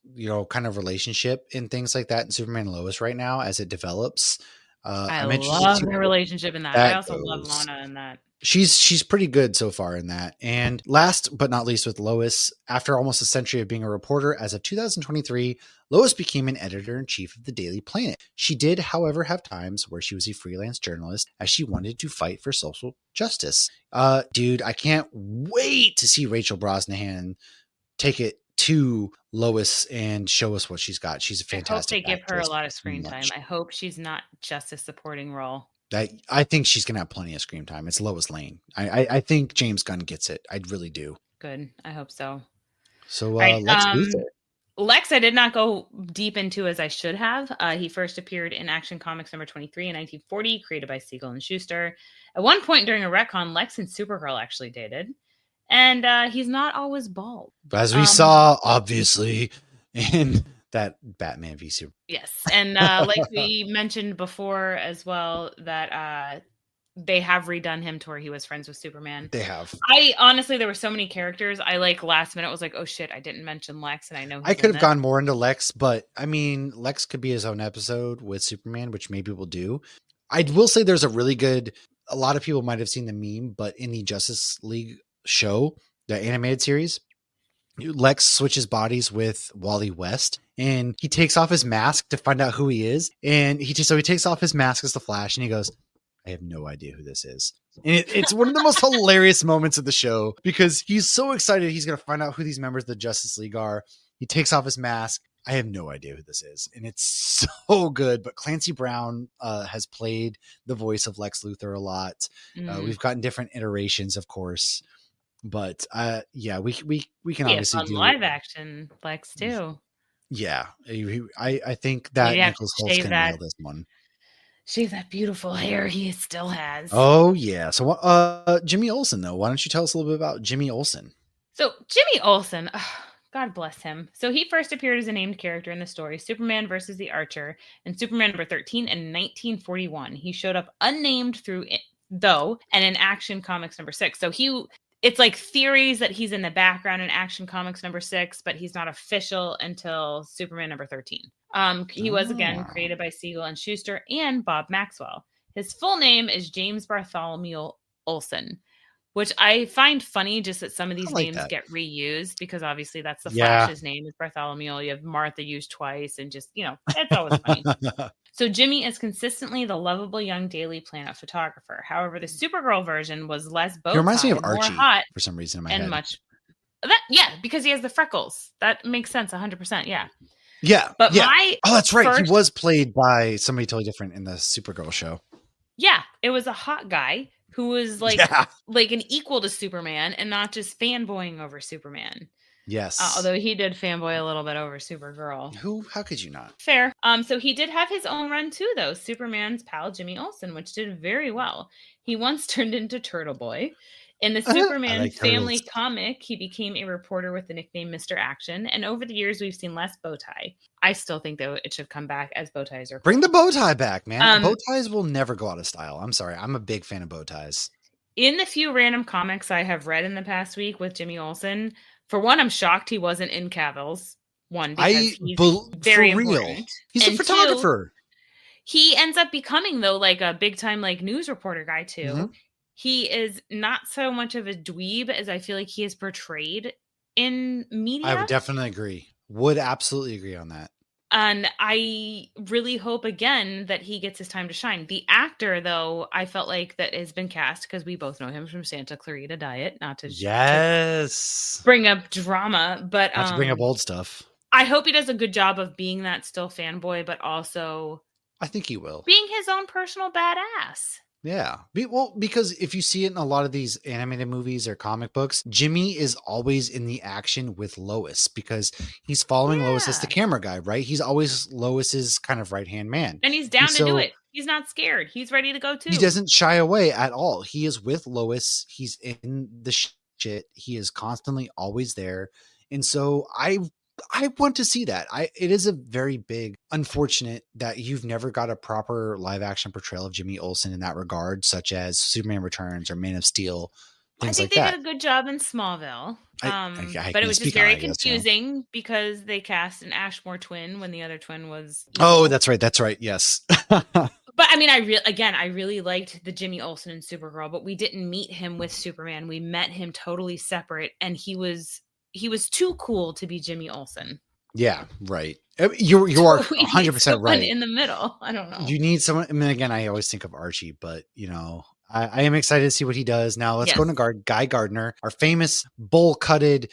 kind of relationship and things like that in Superman and Lois right now as it develops. I I'm interested to love see their where relationship in that. I that also love goes. Lana in that. She's pretty good so far in that. And last but not least with Lois, after almost a century of being a reporter, as of 2023, Lois became an editor-in-chief of the Daily Planet. She did, however, have times where she was a freelance journalist as she wanted to fight for social justice. Dude, I can't wait to see Rachel Brosnahan take it to Lois and show us what she's got. She's a I hope fantastic they give her a actress. lot of screen time. Much. I hope she's not just a supporting role. I think she's gonna have plenty of screen time. It's Lois Lane. I think James Gunn gets it. I really do. Good. I hope so. So All right. Lex Luthor. Lex, I did not go deep into as I should have. He first appeared in Action Comics number 23 in 1940, created by Siegel and Schuster. At one point during a retcon, Lex and Supergirl actually dated. And he's not always bald. As we saw, obviously, in that Batman v Superman. Yes. And like we mentioned before as well, that they have redone him to where he was friends with Superman. They have. I honestly, there were so many characters. I last minute was like, oh shit, I didn't mention Lex, and I know I could have gone more into Lex, but I mean, Lex could be his own episode with Superman, which maybe we'll do. I will say there's a lot of people might have seen the meme, but in the Justice League show, the animated series, Lex switches bodies with Wally West, and he takes off his mask to find out who he is. And he takes off his mask as the Flash, and he goes, I have no idea who this is. And it's one of the most hilarious moments of the show because he's so excited he's going to find out who these members of the Justice League are. He takes off his mask. I have no idea who this is. And it's so good. But Clancy Brown has played the voice of Lex Luthor a lot. We've gotten different iterations, of course. But yeah, we can obviously do live action Lex too. Yeah, I think that Nicholas Holtz can nail this one. Shave that beautiful hair he still has. Oh yeah. So Jimmy Olsen though. Why don't you tell us a little bit about Jimmy Olsen? So Jimmy Olsen, God bless him. So he first appeared as a named character in the story Superman versus the Archer and Superman number 13 in 1941. He showed up unnamed and in Action Comics number 6. So it's like theories that he's in the background in Action Comics number 6, but he's not official until Superman number 13. He was again created by Siegel and Schuster and Bob Maxwell. His full name is James Bartholomew Olsen, which I find funny just that some of these names get reused because obviously that's the Flash's name is Bartholomew. You have Martha used twice and just, it's always funny. So Jimmy is consistently the lovable young Daily Planet photographer. However, the Supergirl version was less bow tie, reminds me of Archie more hot for some reason in my and head. Because he has the freckles. That makes sense 100%. Yeah. Yeah. But that's right. He was played by somebody totally different in the Supergirl show. Yeah. It was a hot guy who was like an equal to Superman and not just fanboying over Superman. Yes. Although he did fanboy a little bit over Supergirl. How could you not? Fair. So he did have his own run too, though. Superman's pal, Jimmy Olsen, which did very well. He once turned into Turtle Boy. In the Superman family comic, he became a reporter with the nickname Mr. Action. And over the years, we've seen less bow tie. I still think, though, it should come back as bow ties are cool. Bring the bow tie back, man. Bow ties will never go out of style. I'm sorry. I'm a big fan of bow ties. In the few random comics I have read in the past week with Jimmy Olsen, for one, I'm shocked he wasn't in Cavill's one because he's very important. He's a photographer. Two, he ends up becoming, though, like a big time news reporter guy, too. Mm-hmm. He is not so much of a dweeb as I feel like he is portrayed in media. I would definitely agree. Would absolutely agree on that. And I really hope, again, that he gets his time to shine. The actor, though, I felt like that has been cast, because we both know him from Santa Clarita Diet, not to bring up drama, but not to bring up old stuff. I hope he does a good job of being that still fanboy, but also I think he will. Being his own personal badass. Yeah. Well, because if you see it in a lot of these animated movies or comic books, Jimmy is always in the action with Lois because he's following Lois as the camera guy, right? He's always Lois's kind of right-hand man. And he's down to do it. He's not scared. He's ready to go too. He doesn't shy away at all. He is with Lois. He's in the shit. He is constantly always there. And so I want to see that. It is a very big, unfortunate that you've never got a proper live action portrayal of Jimmy Olsen in that regard, such as Superman Returns or Man of Steel, things think like they that. did a good job in Smallville. I But it can was just speak on it, very I guess, yeah. confusing because they cast an Ashmore twin when the other twin was evil. Oh, that's right. Yes. But I mean, I really liked the Jimmy Olsen in Supergirl, but we didn't meet him with Superman. We met him totally separate, and he was too cool to be Jimmy Olsen. Yeah, right. You are 100% right. In the middle. I don't know. You need someone. I mean, again, I always think of Archie, but I am excited to see what he does. Now let's go into Guy Gardner, our famous bowl-cutted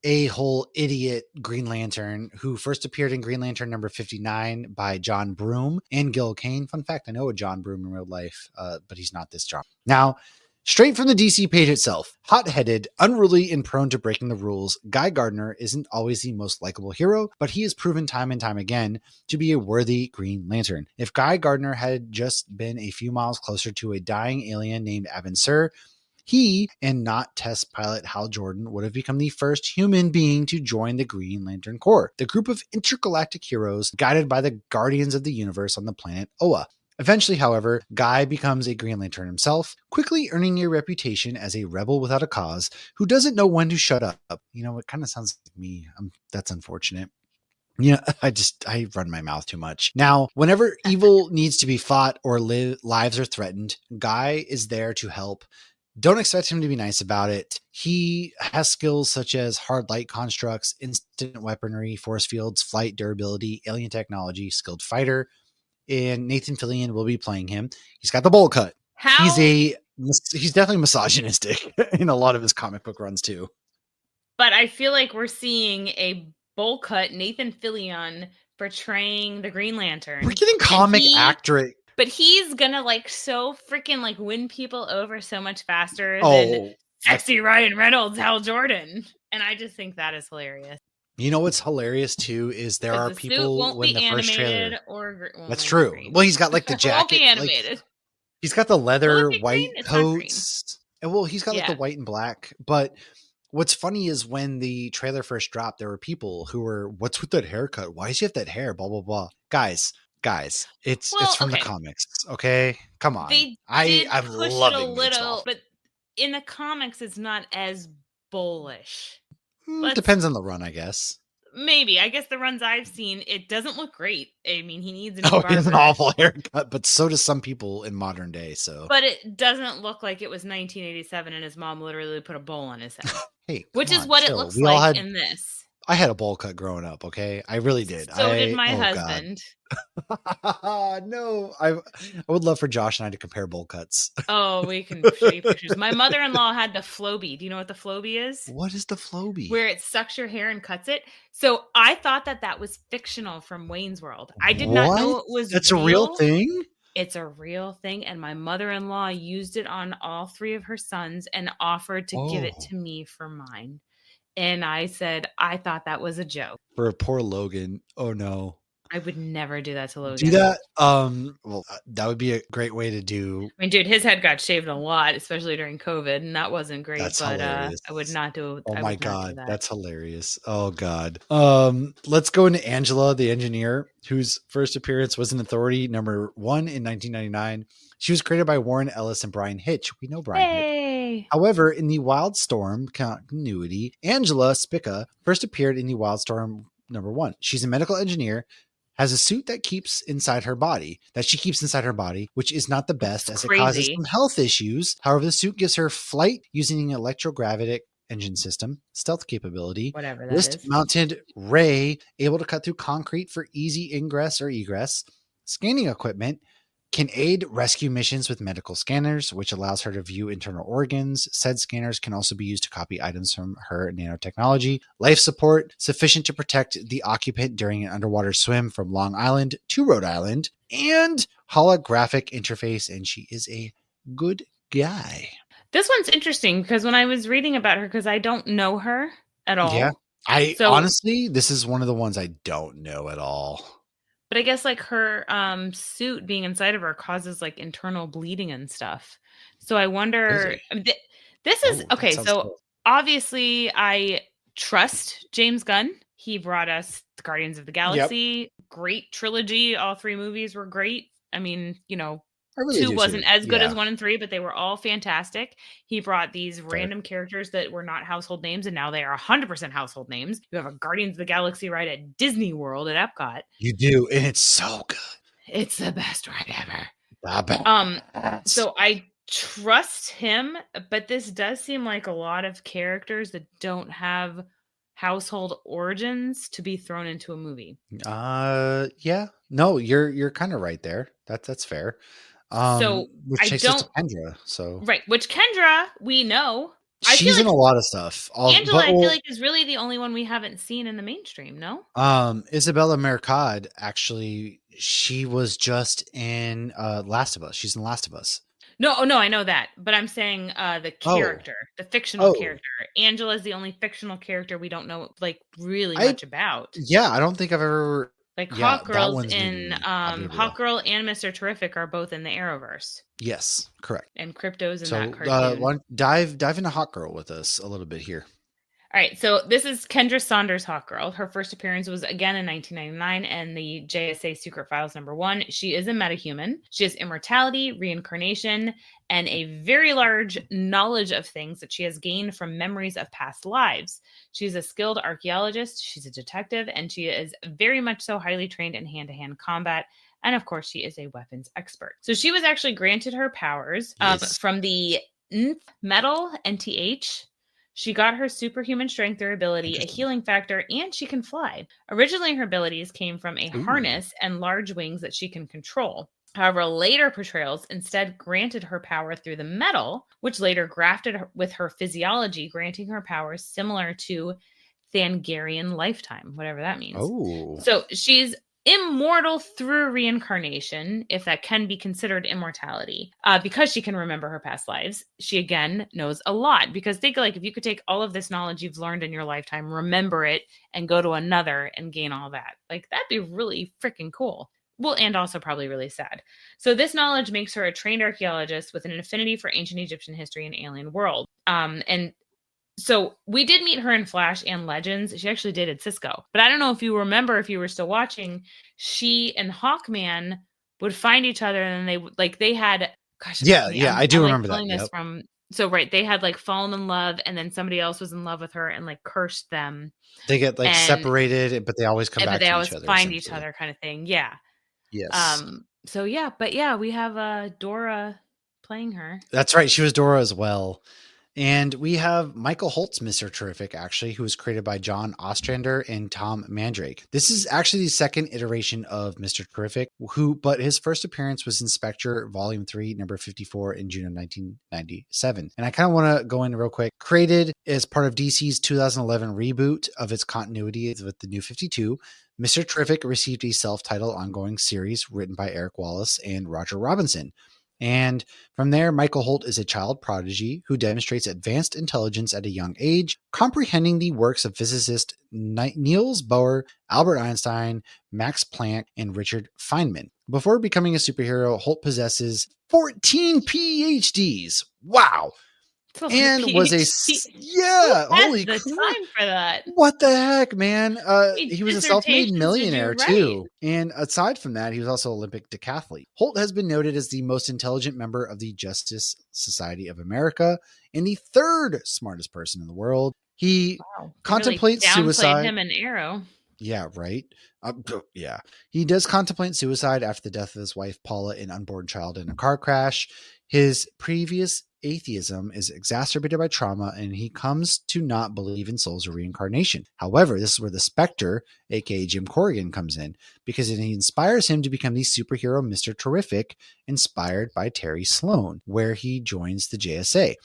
a-hole idiot Green Lantern, who first appeared in Green Lantern number 59 by John Broome and Gil Kane. Fun fact, I know a John Broome in real life, but he's not this John. Now, straight from the DC page itself, hot-headed, unruly, and prone to breaking the rules, Guy Gardner isn't always the most likable hero, but he has proven time and time again to be a worthy Green Lantern. If Guy Gardner had just been a few miles closer to a dying alien named Abin Sur, he and not test pilot Hal Jordan would have become the first human being to join the Green Lantern Corps, the group of intergalactic heroes guided by the Guardians of the Universe on the planet Oa. Eventually, however, Guy becomes a Green Lantern himself, quickly earning a reputation as a rebel without a cause who doesn't know when to shut up. It kind of sounds like me. That's unfortunate. I run my mouth too much. Now, whenever evil needs to be fought or lives are threatened, Guy is there to help. Don't expect him to be nice about it. He has skills such as hard light constructs, instant weaponry, force fields, flight, durability, alien technology, skilled fighter, and Nathan Fillion will be playing him. He's got the bowl cut. He's definitely misogynistic in a lot of his comic book runs too. But I feel like we're seeing a bowl cut Nathan Fillion portraying the Green Lantern. We're getting comic accurate. But he's gonna so freaking win people over so much faster than sexy Ryan Reynolds, Hal Jordan. And I just think that is hilarious. You know what's hilarious too is there are people when the first trailer. That's true. Green. Well, he's got the jacket. Won't be animated. He's got the leather white coats. Well, he's got the white and black. But what's funny is when the trailer first dropped, there were people who were, "What's with that haircut? Why does he have that hair?" Blah blah blah. Guys, it's from the comics. Okay, come on. I'm loving it, but in the comics, it's not as bullish. Depends on the run, I guess. Maybe. I guess the runs I've seen, it doesn't look great. I mean, he needs a new barber. He has an awful haircut, but so does some people in modern day. But it doesn't look like it was 1987 and his mom literally put a bowl on his head. Which is what it looks like in this. I had a bowl cut growing up, okay? I really did. So did my husband. No, I would love for Josh and I to compare bowl cuts. Oh, we can show you pictures. My mother-in-law had the Flowbee. Do you know what the Flowbee is? What is the Flowbee? Where it sucks your hair and cuts it. So I thought that was fictional from Wayne's World. I did not know it was That's real. A real thing? It's a real thing. And my mother-in-law used it on all three of her sons and offered to give it to me for mine. And I said, I thought that was a joke. For poor Logan. Oh, no. I would never do that to Logan. Do that? Well, that would be a great way to do. I mean, dude, his head got shaved a lot, especially during COVID, and that wasn't great. That's but hilarious. I would not do. Oh my God, that's hilarious. Oh God. Let's go into Angela, the engineer, whose first appearance was in Authority number 1 in 1999. She was created by Warren Ellis and Brian Hitch. We know Brian Hitch. However, in the Wildstorm continuity, Angela Spica first appeared in the Wildstorm number 1. She's a medical engineer, has a suit that she keeps inside her body, which is not the best as it causes some health issues. However, the suit gives her flight using an electrogravitic engine system, stealth capability, whatever that wrist-mounted ray able to cut through concrete for easy ingress or egress, scanning equipment, can aid rescue missions with medical scanners, which allows her to view internal organs. Said scanners can also be used to copy items from her nanotechnology. Life support, sufficient to protect the occupant during an underwater swim from Long Island to Rhode Island. And holographic interface, and she is a good guy. This one's interesting because when I was reading about her, because I don't know her at all. Yeah, honestly, this is one of the ones I don't know at all. But I guess her suit being inside of her causes internal bleeding and stuff. So I wonder, this is okay. So cool. Obviously I trust James Gunn. He brought us the Guardians of the Galaxy, great trilogy. All 3 movies were great. I mean, I really 2 do wasn't too. as good as Yeah. 1 and 3, but they were all fantastic. He brought these Fair. random characters that were not household names, and now they are 100% household names. You have a Guardians of the Galaxy ride at Disney World at Epcot. You do, and it's so good. It's the best ride ever. The best. So I trust him, but this does seem like a lot of characters that don't have household origins to be thrown into a movie. Yeah. No, you're kind of right there. That's fair. So Which I takes us to don't Kendra. So right, which Kendra we know. I feel she's in like a lot of stuff. Angela, I feel like is really the only one we haven't seen in the mainstream, no? Isabella Mercad, actually, she was just in Last of Us. She's in Last of Us. No, I know that, but I'm saying the character, the fictional character. Angela is the only fictional character we don't know like really much about. Yeah, I don't think I've ever like that HawkGirl's one's in maybe HawkGirl and Mr. Terrific are both in the Arrowverse. Yes, correct. And Krypto's in So that cartoon. dive into HawkGirl with us a little bit here. All right, so this is Kendra Saunders HawkGirl. Her first appearance was again in 1999 and the JSA Secret Files #1. She is a metahuman. She has immortality, reincarnation, and a very large knowledge of things that she has gained from memories of past lives. She's a skilled archaeologist, she's a detective, and she is very much so highly trained in hand-to-hand combat. And of course, she is a weapons expert. So she was actually granted her powers from the nth metal, NTH. She got her superhuman strength or ability, a healing factor, and she can fly. Originally, her abilities came from a harness and large wings that she can control. However, later portrayals instead granted her power through the metal, which later grafted with her physiology, granting her powers similar to Thangarian lifetime, whatever that means. Oh. So she's immortal through reincarnation, if that can be considered immortality, because she can remember her past lives. She again knows a lot, because think like if you could take all of this knowledge you've learned in your lifetime, remember it, and go to another and gain all that, like that'd be really freaking cool. Well, and also probably really sad. So this knowledge makes her a trained archaeologist with an affinity for ancient Egyptian history and alien world. And so we did meet her in Flash and Legends. She actually dated Cisco. But I don't know if you remember, if you were still watching, she and Hawkman would find each other, and they had, gosh. I do remember that. This from, so right, they had like fallen in love, and then somebody else was in love with her and like cursed them. They get like separated, but they always come back to each other. But they always find each other, kind of thing. Yeah. Yes. So yeah, but yeah, we have Dora playing her. That's right. She was Dora as well. And we have Michael Holt's Mr. Terrific, actually, who was created by John Ostrander and Tom Mandrake. This is actually the second iteration of Mr. Terrific, but his first appearance was in Spectre Volume 3, number 54 in June of 1997. And I kind of want to go in real quick. Created as part of DC's 2011 reboot of its continuity with the New 52, Mr. Terrific received a self-titled ongoing series written by Eric Wallace and Roger Robinson. And from there, Michael Holt is a child prodigy who demonstrates advanced intelligence at a young age, comprehending the works of physicists Niels Bohr, Albert Einstein, Max Planck, and Richard Feynman. Before becoming a superhero, Holt possesses 14 PhDs. Wow. And was holy crap. Time for that. What the heck, man? He was a self-made millionaire too. And aside from that, he was also an Olympic decathlete. Holt has been noted as the most intelligent member of the Justice Society of America and the third smartest person in the world. He contemplates suicide. Him an Arrow. Yeah, right. Yeah. He does contemplate suicide after the death of his wife, Paula, and unborn child in a car crash. His previous atheism is exacerbated by trauma, and he comes to not believe in souls or reincarnation. However, this is where the Spectre, aka Jim Corrigan, comes in, because he inspires him to become the superhero Mr. Terrific, inspired by Terry Sloan, where he joins the JSA.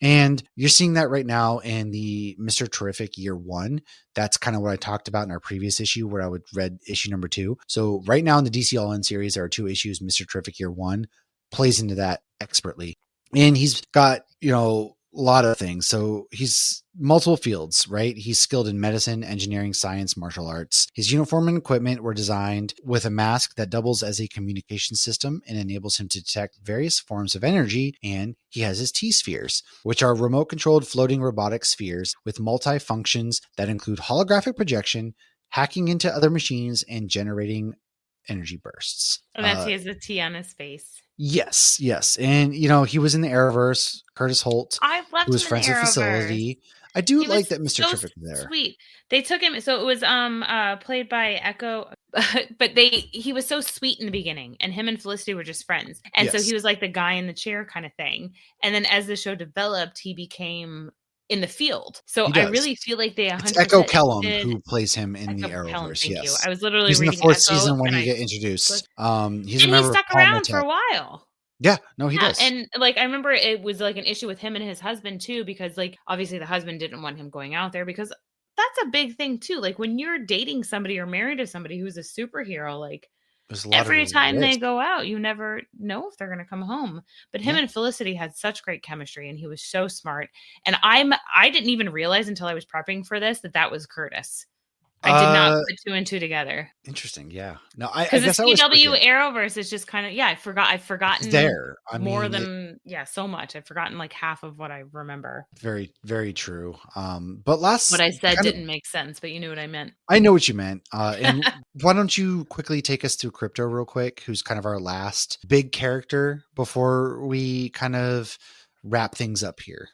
And you're seeing that right now in the Mr. Terrific Year 1. That's kind of what I talked about in our previous issue, where I would read issue number 2. So right now in the DC All-In series, there are 2 issues. Mr. Terrific Year 1 plays into that expertly. And he's got, a lot of things. So he's multiple fields, right? He's skilled in medicine, engineering, science, martial arts. His uniform and equipment were designed with a mask that doubles as a communication system and enables him to detect various forms of energy. And he has his T-spheres, which are remote controlled floating robotic spheres with multi-functions that include holographic projection, hacking into other machines, and generating energy bursts. And he has a T on his face. Yes. And, he was in the Arrowverse, Curtis Holt, I who loved was him in the friends with Arrowverse. Facility. I do He like was that Mr. so Terrific was there. sweet. They took him, so it was played by Echo, but he was so sweet in the beginning, and him and Felicity were just friends. And so he Yes. was like the guy in the chair kind of thing. And then as the show developed, he became in the field. So He I does. really feel like they It's Echo 100% Kellum did who plays him in the Echo Pelham. Arrowverse, Thank you. yes. I was literally He's in the reading 4th Echo, season when and you get introduced. He's a he member of stuck Paul around for Motet. a while. Yeah, no, he Yeah, does. and, like, I remember it was, like, an issue with him and his husband too because, like, obviously the husband didn't want him going out there because that's a big thing too, like, when you're dating somebody or married to somebody who's a superhero, like, There's a lot of every time they risk. go out, you never know if they're gonna come home, but him Yeah. and Felicity had such great chemistry, and he was so smart, and I didn't even realize until I was prepping for this that that was Curtis. I did not put 2 and 2 together. Interesting, yeah. No, I Because the guess I always CW forget. Arrowverse is just kinda I've It's forgotten there. I more mean, than so much. I've forgotten, like, half of what I remember. very, very true. But What last I said kind of didn't make sense, but you knew what I meant. I know what you meant. And why don't you quickly take us through Krypto real quick, who's kind of our last big character before we kind of wrap things up here.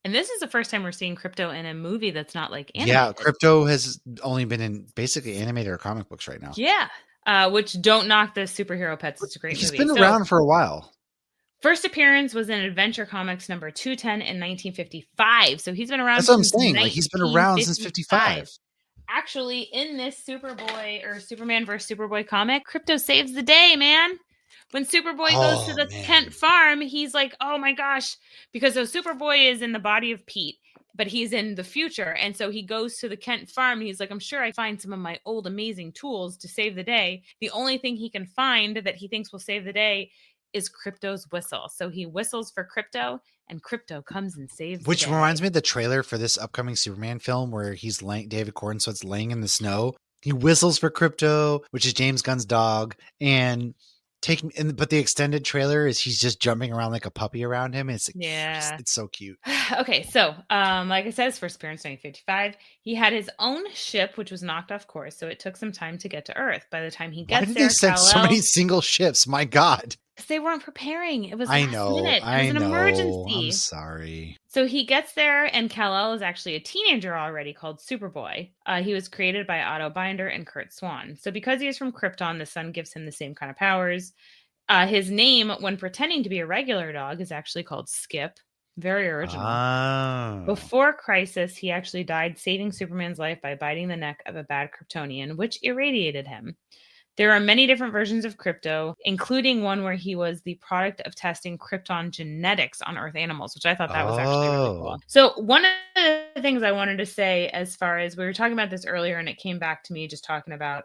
And this is the first time we're seeing Krypto in a movie that's not, like, Yeah, animated. Krypto has only been in basically animated or comic books right now. Yeah, which don't knock the superhero pets. It's a great He's movie. been So, around for a while. first appearance was in Adventure Comics number 210 in 1955. So he's been around That's what I'm since saying. Like, he's been around since 1955. 55. Actually, in this Superboy or Superman versus Superboy comic, Krypto saves the day, man. When Superboy goes to Oh, the Kent man. farm, he's like, oh my gosh, because so Superboy is in the body of Pete, but he's in the future. And so he goes to the Kent farm. He's like, I'm sure I find some of my old amazing tools to save the day. The only thing he can find that he thinks will save the day is Krypto's whistle. So he whistles for Krypto, and Krypto comes and saves Which the day. reminds me of the trailer for this upcoming Superman film where he's David Cornsweet's laying in the snow. He whistles for Krypto, which is James Gunn's dog, and but the extended trailer is he's just jumping around like a puppy around him. It's so cute. Okay, so like I said, his first appearance 1955. He had his own ship, which was knocked off course, so it took some time to get to Earth. By the time he Why gets did there, they send so many single ships? My God. because they weren't preparing. It was I last know. minute. It was an emergency. I'm sorry. So he gets there, and Kal-El is actually a teenager already called Superboy. He was created by Otto Binder and Kurt Swan. So because he is from Krypton, the sun gives him the same kind of powers. His name, when pretending to be a regular dog, is actually called Skip. Very original. Oh. Before Crisis, he actually died saving Superman's life by biting the neck of a bad Kryptonian, which irradiated him. There are many different versions of Krypto, including one where he was the product of testing Krypton genetics on Earth animals, which I thought that was actually really cool. So one of the things I wanted to say, as far as we were talking about this earlier, and it came back to me just talking about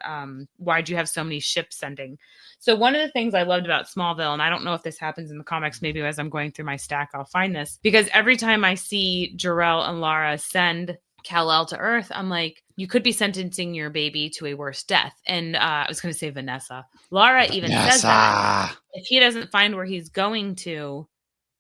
why'd you have so many ships sending. So one of the things I loved about Smallville, and I don't know if this happens in the comics, maybe as I'm going through my stack, I'll find this, because every time I see Jor-El and Lara send Kal-El to Earth, I'm like, you could be sentencing your baby to a worse death. And I was going to say Vanessa. Lara even says that. If he doesn't find where he's going to,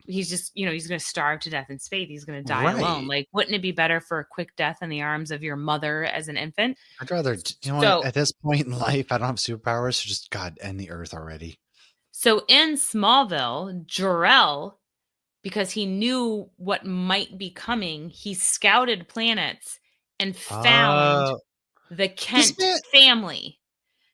he's just, he's going to starve to death in space. He's going to die alone. Like, wouldn't it be better for a quick death in the arms of your mother as an infant? I'd rather, at this point in life, I don't have superpowers, so just, God, end the Earth already. So in Smallville, Jor-El, because he knew what might be coming, he scouted planets and found the Kent family.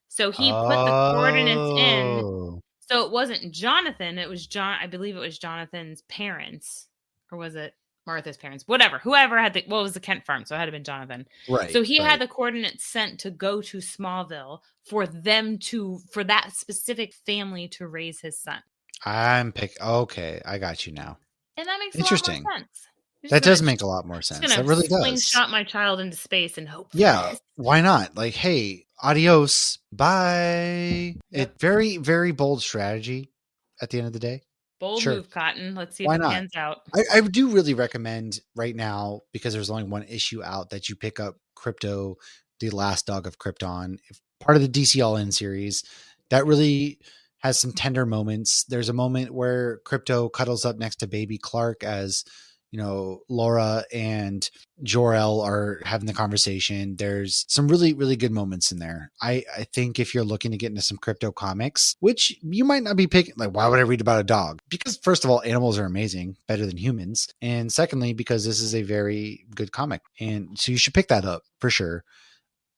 So he put the coordinates in. So it wasn't Jonathan, it was I believe it was Jonathan's parents. Or was it Martha's parents? Whatever. Whoever had it was the Kent farm, so it had to been Jonathan. Right. So he had the coordinates sent to go to Smallville for that specific family to raise his son. Okay, I got you now. And that makes a lot more sense. That does make a lot more sense. That really does. Slingshot my child into space and hope. Yeah, why not? Like, hey, adios, bye. Yep. Very, very bold strategy at the end of the day. Bold move, Cotton. Let's see if it pans out. I do really recommend right now, because there's only one issue out, that you pick up Krypto, the Last Dog of Krypton, part of the DC All-In series. That really has some tender moments. There's a moment where Krypto cuddles up next to baby Clark as Laura and Jor-El are having the conversation. There's some really, really good moments in there. I think if you're looking to get into some Krypto comics, which you might not be picking, like, why would I read about a dog? Because first of all, animals are amazing, better than humans. And secondly, because this is a very good comic. And so you should pick that up for sure.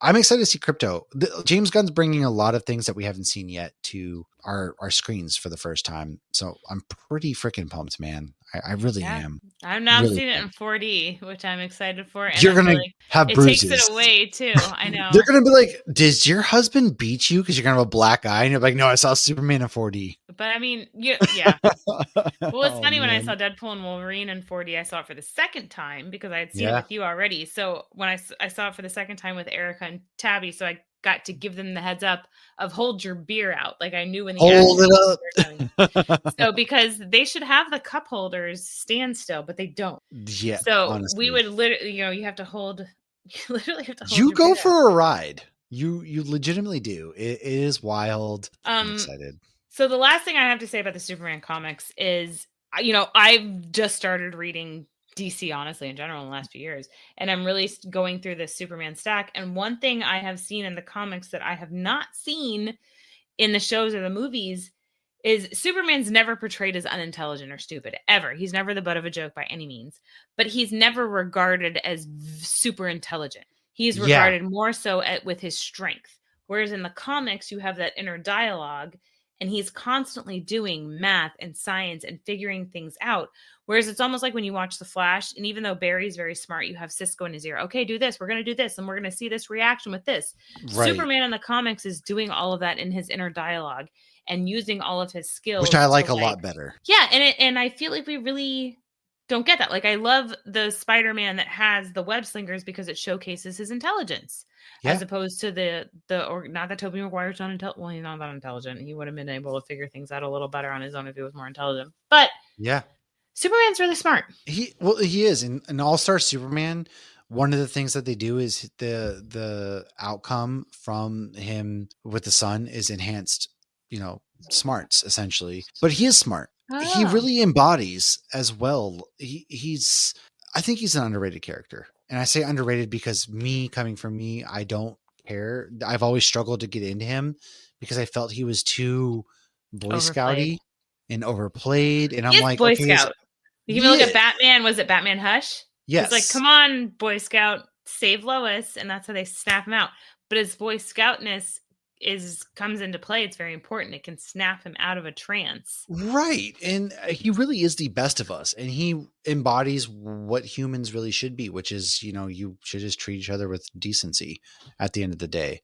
I'm excited to see Krypto. James Gunn's bringing a lot of things that we haven't seen yet to our screens for the first time. So I'm pretty freaking pumped, man. I really am. I've now really seen it in 4D, which I'm excited for. And you're going to have bruises. It takes it away too. I know. They're going to be like, "Does your husband beat you because you're going to have a black eye?" And you're like, "No, I saw Superman in 4D." But I mean, yeah. Well, it's funny when I saw Deadpool and Wolverine in 4D, I saw it for the second time because I had seen it with you already. So when I saw it for the second time with Erica and Tabby, so I got to give them the heads up of hold your beer out. Like I knew when the hold it up. So because they should have the cup holders stand still, but they don't. Yeah. So honestly, we would literally, you have to hold. You literally have to hold. You go for a ride. You legitimately do. It is wild. I'm excited. So the last thing I have to say about the Superman comics is, I've just started reading DC, honestly, in general in the last few years. And I'm really going through this Superman stack. And one thing I have seen in the comics that I have not seen in the shows or the movies is Superman's never portrayed as unintelligent or stupid, ever. He's never the butt of a joke by any means. But he's never regarded as super intelligent. He's regarded more so with his strength. Whereas in the comics, you have that inner dialogue. And he's constantly doing math and science and figuring things out. Whereas it's almost like when you watch The Flash, and even though Barry's very smart, you have Cisco in his ear. Okay, do this. We're going to do this. And we're going to see this reaction with this. Right. Superman in the comics is doing all of that in his inner dialogue and using all of his skills. Which I like a lot better. Yeah. And I feel like we really don't get that. Like I love the Spider-Man that has the web slingers because it showcases his intelligence. As opposed to or not that Tobey Maguire's not intelligent. Well, he's not that intelligent. He would have been able to figure things out a little better on his own if he was more intelligent. But Superman's really smart. He is. In All-Star Superman, one of the things that they do is the outcome from him with the sun is enhanced, smarts essentially. But he is smart. Oh. He really embodies as well. I think he's an underrated character. And I say underrated because coming from me, I don't care. I've always struggled to get into him because I felt he was too Boy Scouty and overplayed. And I'm like, Boy Scout. You can look at Batman. Was it Batman Hush? Yes. It's like, come on, Boy Scout, save Lois. And that's how they snap him out. But his Boy Scoutness comes into play. It's very important. It can snap him out of a trance. Right. And he really is the best of us. And he embodies what humans really should be, which is, you should just treat each other with decency at the end of the day.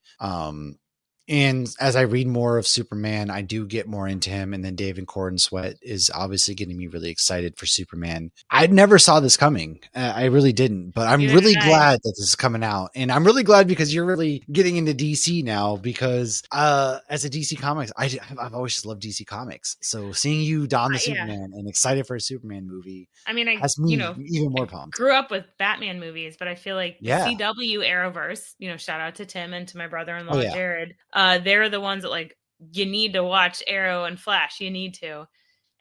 And as I read more of Superman, I do get more into him. And then David Gordon Sweat is obviously getting me really excited for Superman. I never saw this coming. I really didn't, but I'm really glad that this is coming out. And I'm really glad because you're really getting into DC now because as a DC Comics, I've always just loved DC Comics. So seeing you don the Superman and excited for a Superman movie, has me even more pumped. Grew up with Batman movies, but I feel like the CW Arrowverse, shout out to Tim and to my brother-in-law, Jared. They're the ones that you need to watch Arrow and Flash. You need to.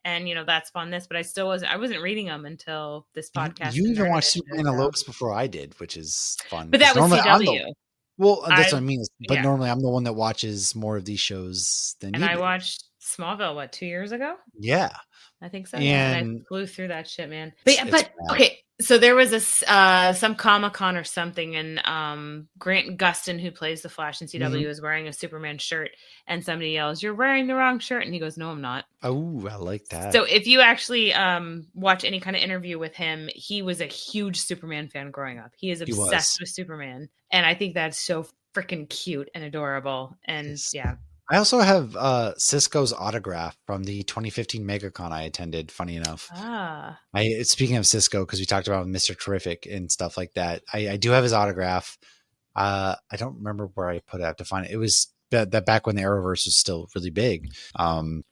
And, that spawned this, but I wasn't reading them until this podcast. You even watched Superman and Lois before I did, which is fun. But that was CW. That's what I mean. But normally I'm the one that watches more of these shows than you. And I watched Smallville, 2 years ago? Yeah. I think so. And I flew through that shit, man. But okay. So there was some Comic-Con or something, and Grant Gustin, who plays the Flash in CW, is wearing a Superman shirt, and somebody yells, "You're wearing the wrong shirt," and he goes, "No, I'm not." Oh, I like that. So if you actually watch any kind of interview with him, he was a huge Superman fan growing up. He is obsessed with Superman, and I think that's so freaking cute and adorable. And I also have Cisco's autograph from the 2015 MegaCon I attended, funny enough. Speaking of Cisco, because we talked about Mr. Terrific and stuff like that, I do have his autograph. I don't remember where I put it. I have to find it. It was that back when the Arrowverse was still really big. Full.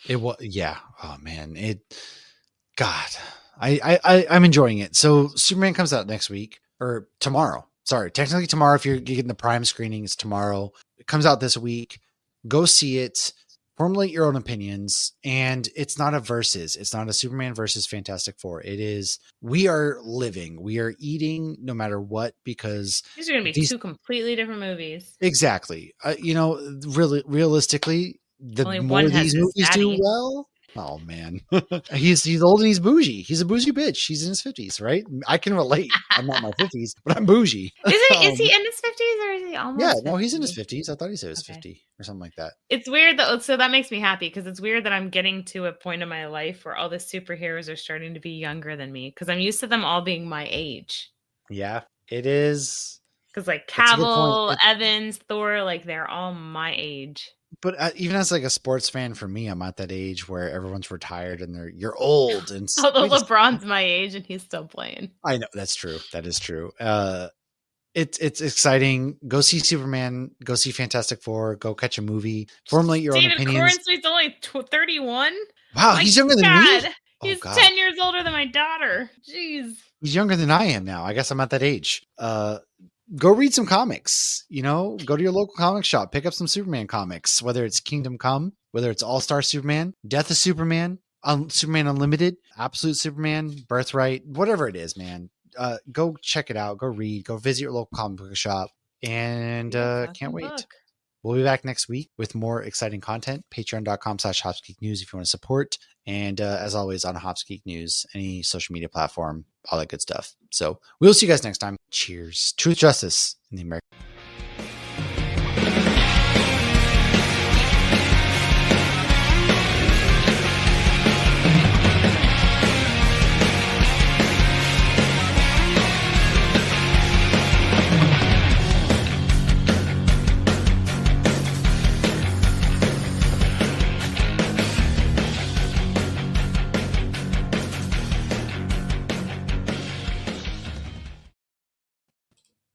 It was, Oh man, I'm enjoying it. So Superman comes out next week or tomorrow. Sorry, technically tomorrow. If you're getting the Prime screening, it's tomorrow. It comes out this week. Go see it. formulate your own opinions. And it's not a versus. It's not a Superman versus Fantastic Four. It is, we are living, we are eating no matter what, because these are going to be two completely different movies. Exactly. Really, realistically, the Only more these movies do well. Oh man, he's old and he's bougie. He's a bougie bitch. He's in his 50s, right? I can relate. I'm not in my 50s, but I'm bougie. Is he in his 50s or is he almost? Yeah, 50? no, he's in his 50s. I thought he said he was 50 or something like that. It's weird though. So that makes me happy because it's weird that I'm getting to a point in my life where all the superheroes are starting to be younger than me because I'm used to them all being my age. Yeah, it is. Because like Cavill, Evans, Thor, like they're all my age. But even as like a sports fan, for me, I'm at that age where everyone's retired and you're old. And although LeBron's my age and he's still playing. I know that's true. That is true. It's exciting. Go see Superman. Go see Fantastic Four. Go catch a movie. Formulate your own opinions. David only 31. Wow, he's younger than me. He's 10 years older than my daughter. Jeez. He's younger than I am now. I guess I'm at that age. Go read some comics, go to your local comic shop, pick up some Superman comics, whether it's Kingdom Come, whether it's All-Star Superman, Death of Superman, Superman Unlimited, Absolute Superman, Birthright, whatever it is, man. Go check it out. Go read. Go visit your local comic book shop. And can't wait. We'll be back next week with more exciting content. Patreon.com/HopsGeekNews if you want to support. And as always, on Hops Geek News, any social media platform, all that good stuff. So we'll see you guys next time. Cheers. Truth, justice in the American.